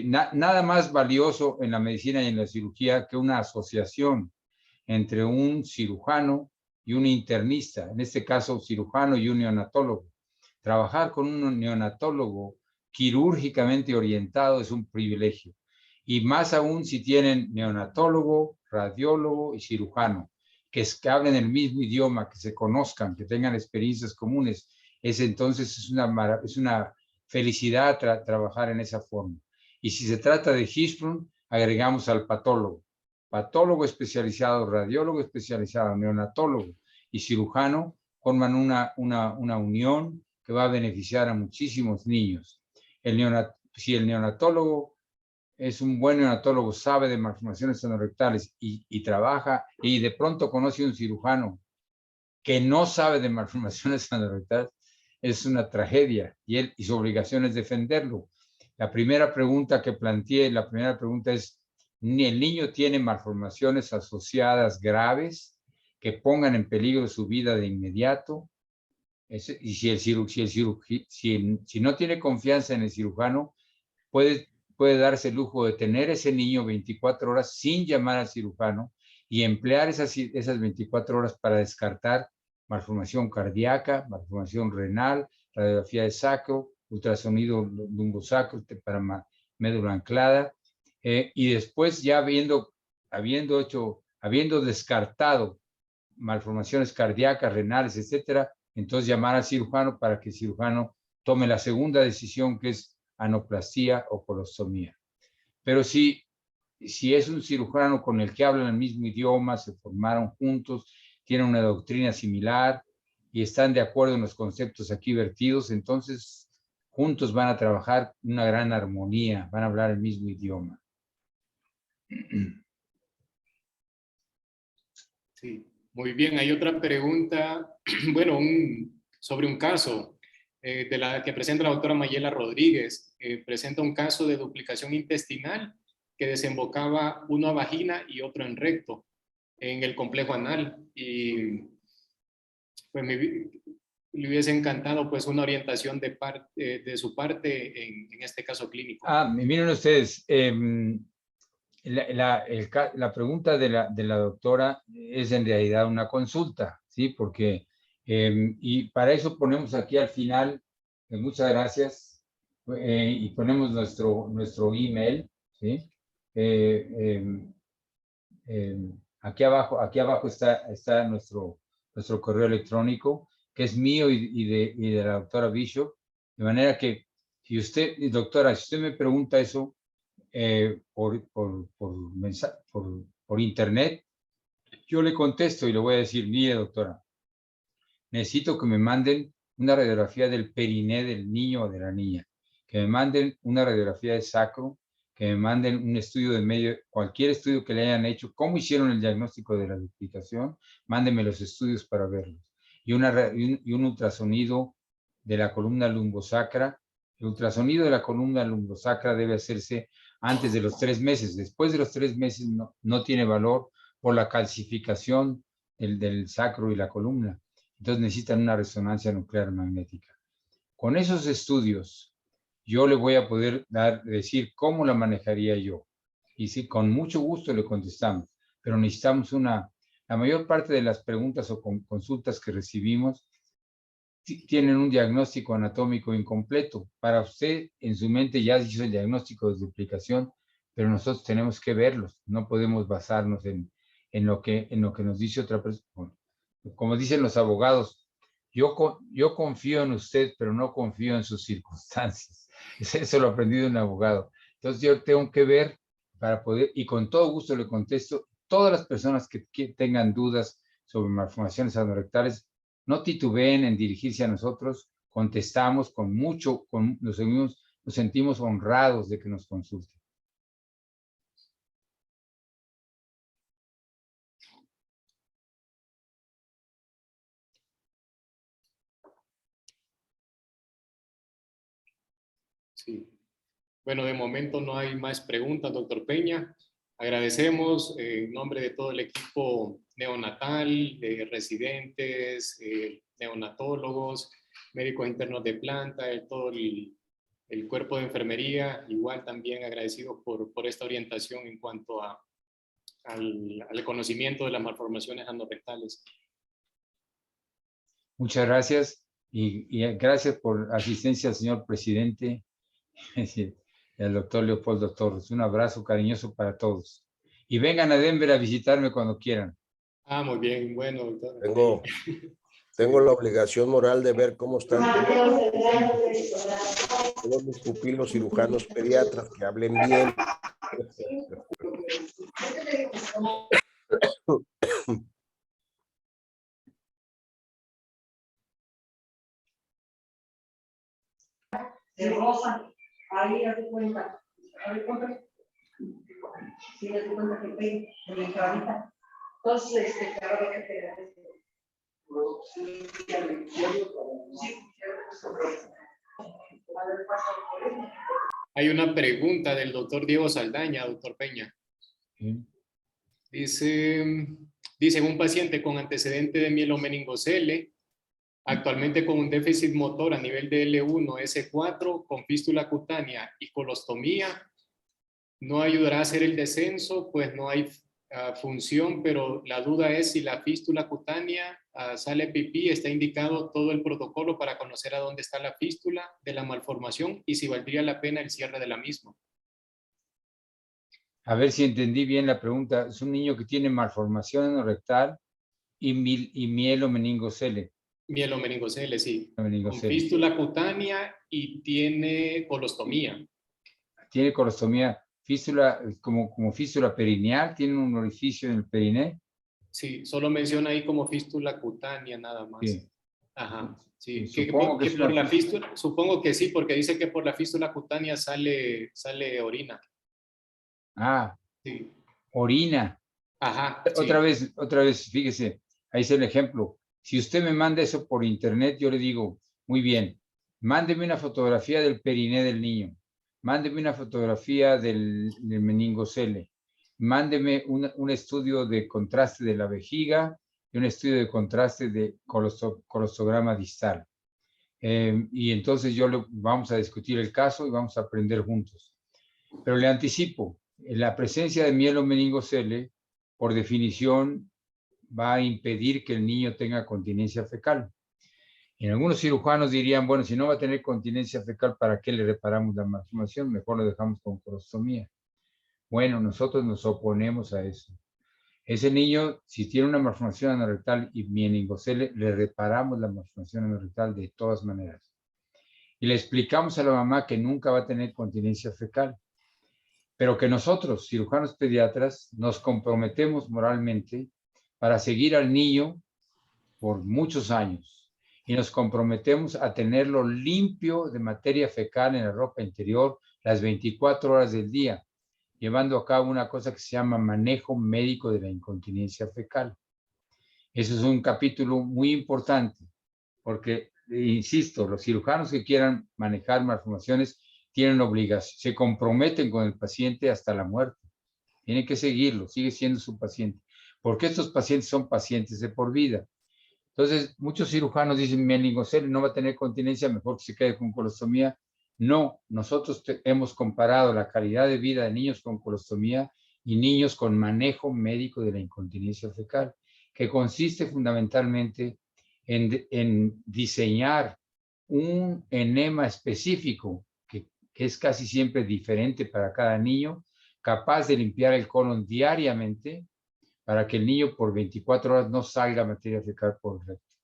Nada más valioso en la medicina y en la cirugía que una asociación entre un cirujano y un internista, en este caso cirujano y un neonatólogo. Trabajar con un neonatólogo quirúrgicamente orientado es un privilegio, y más aún si tienen neonatólogo, radiólogo y cirujano, que hablen el mismo idioma, que se conozcan, que tengan experiencias comunes. Entonces es una felicidad trabajar en esa forma. Y si se trata de Hirschsprung, agregamos al patólogo especializado, radiólogo especializado, neonatólogo y cirujano, forman una unión que va a beneficiar a muchísimos niños. Si el neonatólogo es un buen neonatólogo, sabe de malformaciones anorrectales y trabaja, y de pronto conoce un cirujano que no sabe de malformaciones anorrectales, es una tragedia, y su obligación es defenderlo. La primera pregunta que planteé, la primera pregunta es, ¿el niño tiene malformaciones asociadas graves que pongan en peligro su vida de inmediato? Y si no tiene confianza en el cirujano, puede darse el lujo de tener ese niño 24 horas sin llamar al cirujano y emplear esas 24 horas para descartar malformación cardíaca, malformación renal, radiografía de sacro, ultrasonido lumbosacro para médula anclada, y después ya habiendo descartado malformaciones cardíacas, renales, etcétera, entonces llamar al cirujano para que el cirujano tome la segunda decisión, que es anoplastía o colostomía. Pero si es un cirujano con el que hablan el mismo idioma, se formaron juntos, tienen una doctrina similar y están de acuerdo en los conceptos aquí vertidos, entonces juntos van a trabajar una gran armonía, van a hablar el mismo idioma. Sí, muy bien. Hay otra pregunta, bueno, sobre un caso de la que presenta la doctora Mayela Rodríguez. Presenta un caso de duplicación intestinal que desembocaba uno a vagina y otro en recto en el complejo anal. Y pues le hubiese encantado pues una orientación de su parte en este caso clínico. Miren ustedes, la pregunta de la doctora es en realidad una consulta, ¿sí? Porque, y para eso ponemos aquí al final, muchas gracias, y ponemos nuestro email, ¿sí? Aquí abajo está nuestro correo electrónico, que es mío y de la doctora Bishop, de manera que, doctora, si usted me pregunta eso, por internet, yo le contesto y le voy a decir, mire doctora, necesito que me manden una radiografía del periné del niño o de la niña, que me manden una radiografía de sacro, que me manden un estudio de medio, cualquier estudio que le hayan hecho, cómo hicieron el diagnóstico de la duplicación, mándenme los estudios para verlos, y un ultrasonido de la columna lumbosacra. El ultrasonido de la columna lumbosacra debe hacerse antes de los 3 meses. Después de los 3 meses no tiene valor por la calcificación del sacro y la columna. Entonces necesitan una resonancia nuclear magnética. Con esos estudios, yo le voy a poder decir cómo la manejaría yo. Y sí, con mucho gusto le contestamos. Pero necesitamos la mayor parte de las preguntas o consultas que recibimos tienen un diagnóstico anatómico incompleto. Para usted, en su mente ya hizo el diagnóstico de duplicación, pero nosotros tenemos que verlos. No podemos basarnos en lo que nos dice otra persona. Como dicen los abogados, yo confío en usted, pero no confío en sus circunstancias. Eso lo aprendí de un abogado. Entonces yo tengo que ver para poder, y con todo gusto le contesto, todas las personas que tengan dudas sobre malformaciones anorrectales, no titubeen en dirigirse a nosotros, contestamos nos sentimos honrados de que nos consulten. Sí. Bueno, de momento no hay más preguntas, doctor Peña. Agradecemos en nombre de todo el equipo neonatal, de residentes, neonatólogos, médicos internos de planta, todo el cuerpo de enfermería, igual también agradecidos por esta orientación en cuanto al conocimiento de las malformaciones anorrectales. Muchas gracias y gracias por asistencia al señor presidente, el doctor Leopoldo Torres. Un abrazo cariñoso para todos. Y vengan a Denver a visitarme cuando quieran. Muy bien, bueno, doctor. Tengo la obligación moral de ver cómo están todos mis pupilos cirujanos pediatras, que hablen bien. de rosa. Ahí haz de cuenta. A ver, compra. Sí, haz de cuenta que pegue en la cabeza. Entonces, claro que te da sí, Hay una pregunta del doctor Diego Saldaña, doctor Peña. Sí. Dice un paciente con antecedente de mielomeningocele, actualmente con un déficit motor a nivel de L1, S4, con fístula cutánea y colostomía, no ayudará a hacer el descenso, pues no hay función, pero la duda es si la fístula cutánea sale pipí, está indicado todo el protocolo para conocer a dónde está la fístula de la malformación y si valdría la pena el cierre de la misma. A ver si entendí bien la pregunta. Es un niño que tiene malformación anorrectal y mielomeningocele. Mielomeningocele, sí. Con Meningocele. fístula cutánea y tiene colostomía. Tiene colostomía, fístula, como fístula perineal, tiene un orificio en el periné. Sí, solo menciona ahí como fístula cutánea nada más. Sí. Ajá, sí. Supongo que es por una la fístula, supongo que sí, porque dice que por la fístula cutánea sale orina. Ah, Sí. orina. Ajá, Otra sí. vez, fíjese, ahí es el ejemplo. Si usted me manda eso por internet, yo le digo, muy bien, mándeme una fotografía del periné del niño, mándeme una fotografía del meningocele, mándeme un estudio de contraste de la vejiga y un estudio de contraste de colostograma distal. Y entonces vamos a discutir el caso y vamos a aprender juntos. Pero le anticipo, la presencia de mielomeningocele, por definición, va a impedir que el niño tenga continencia fecal. En algunos cirujanos dirían, bueno, si no va a tener continencia fecal, ¿para qué le reparamos la malformación? Mejor lo dejamos con colostomía. Bueno, nosotros nos oponemos a eso. Ese niño, si tiene una malformación anorrectal y meningocele, le reparamos la malformación anorrectal de todas maneras. Y le explicamos a la mamá que nunca va a tener continencia fecal, pero que nosotros, cirujanos pediatras, nos comprometemos moralmente para seguir al niño por muchos años y nos comprometemos a tenerlo limpio de materia fecal en la ropa interior las 24 horas del día, llevando a cabo una cosa que se llama manejo médico de la incontinencia fecal. Eso es un capítulo muy importante porque, insisto, los cirujanos que quieran manejar malformaciones tienen obligación, se comprometen con el paciente hasta la muerte. Tienen que seguirlo, sigue siendo su paciente, porque estos pacientes son pacientes de por vida. Entonces, muchos cirujanos dicen, meningocele no va a tener continencia, mejor que se quede con colostomía. No, nosotros hemos comparado la calidad de vida de niños con colostomía y niños con manejo médico de la incontinencia fecal, que consiste fundamentalmente en diseñar un enema específico que es casi siempre diferente para cada niño, capaz de limpiar el colon diariamente para que el niño por 24 horas no salga materia fecal por el recto.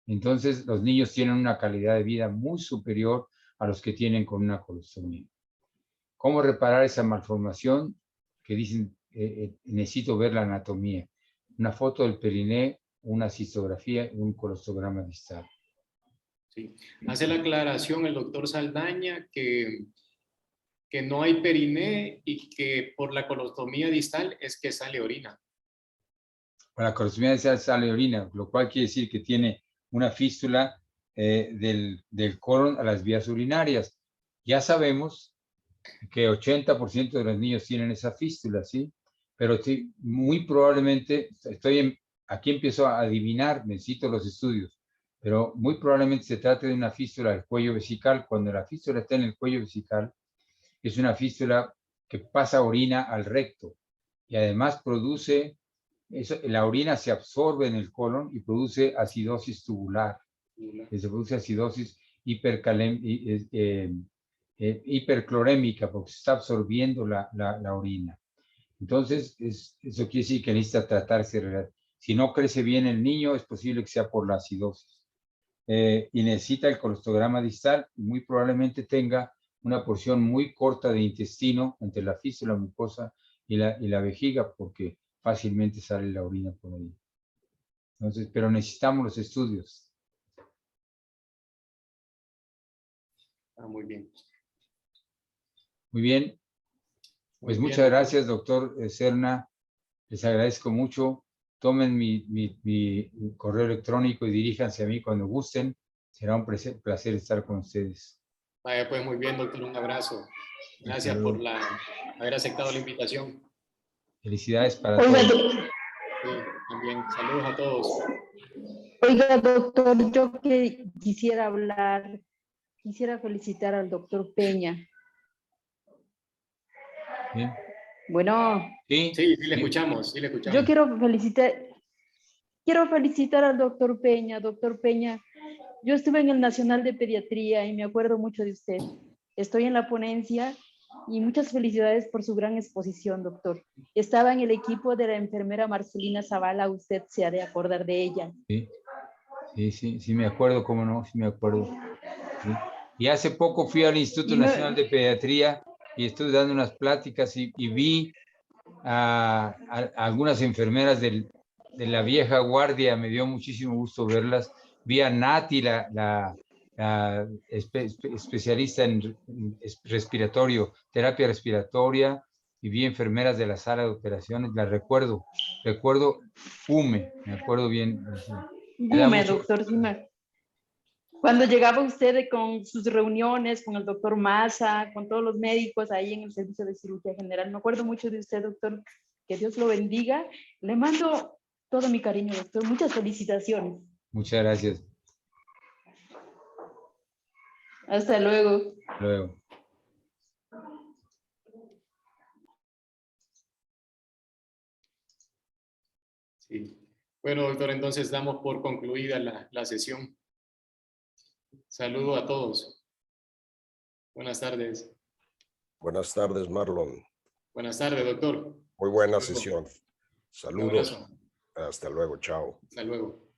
Entonces, los niños tienen una calidad de vida muy superior a los que tienen con una colostomía. ¿Cómo reparar esa malformación? Que dicen, necesito ver la anatomía. Una foto del periné, una cistografía y un colostograma distal. Sí. Hace la aclaración el doctor Saldaña que no hay periné y que por la colostomía distal es que sale orina. Por la colostomía distal sale orina, lo cual quiere decir que tiene una fístula del colon a las vías urinarias. Ya sabemos que 80% de los niños tienen esa fístula, ¿sí? Pero sí, muy probablemente, aquí empiezo a adivinar, necesito los estudios, pero muy probablemente se trate de una fístula del cuello vesical. Cuando la fístula está en el cuello vesical, es una fístula que pasa orina al recto y además produce, la orina se absorbe en el colon y produce acidosis tubular, que se produce acidosis hiperclorémica porque se está absorbiendo la orina. Entonces, eso quiere decir que necesita tratarse. Si no crece bien el niño, es posible que sea por la acidosis. Y necesita el colostograma distal y muy probablemente tenga una porción muy corta de intestino entre la fístula mucosa y la vejiga porque fácilmente sale la orina por ahí. Entonces, pero necesitamos los estudios. Muy bien. Muy bien. Muy Pues bien, muchas gracias, doctor Serna. Les agradezco mucho. Tomen mi correo electrónico y diríjanse a mí cuando gusten. Será un placer estar con ustedes. Vaya, pues muy bien, doctor. Un abrazo. Gracias Hasta por luego. haber aceptado la invitación. Felicidades para Oiga, todos. Sí, también. Saludos a todos. oiga, doctor, yo que quisiera hablar, quisiera felicitar al doctor Peña. Bien. Bueno, Sí, Sí, sí le escuchamos, sí le escuchamos. yo quiero felicitar al doctor Peña. Doctor Peña, yo estuve en el Nacional de Pediatría y me acuerdo mucho de usted. Estoy en la ponencia y muchas felicidades por su gran exposición, doctor. Estaba en el equipo de la enfermera Marcelina Zavala, usted se ha de acordar de ella. sí, me acuerdo, cómo no, sí me acuerdo. Sí. Y hace poco fui al Instituto Y Nacional de Pediatría y estuve dando unas pláticas y vi a algunas enfermeras de la vieja guardia, me dio muchísimo gusto verlas. Vi a Nati, la especialista en respiratorio, terapia respiratoria, y vi enfermeras de la sala de operaciones, las recuerdo FUME, me acuerdo bien. Me da Bume, mucho doctor Sima. Cuando llegaba usted con sus reuniones con el doctor Maza, con todos los médicos ahí en el servicio de cirugía general, me acuerdo mucho de usted, doctor. Que Dios lo bendiga. Le mando todo mi cariño, doctor. Muchas felicitaciones. Muchas gracias. Hasta luego. Luego. Sí. Bueno, doctor, entonces damos por concluida la sesión. Saludo a todos. Buenas tardes. Buenas tardes, Marlon. Buenas tardes, doctor. Muy buena Hasta luego. sesión. Un abrazo. Saludos. Hasta luego. Chao. Hasta luego.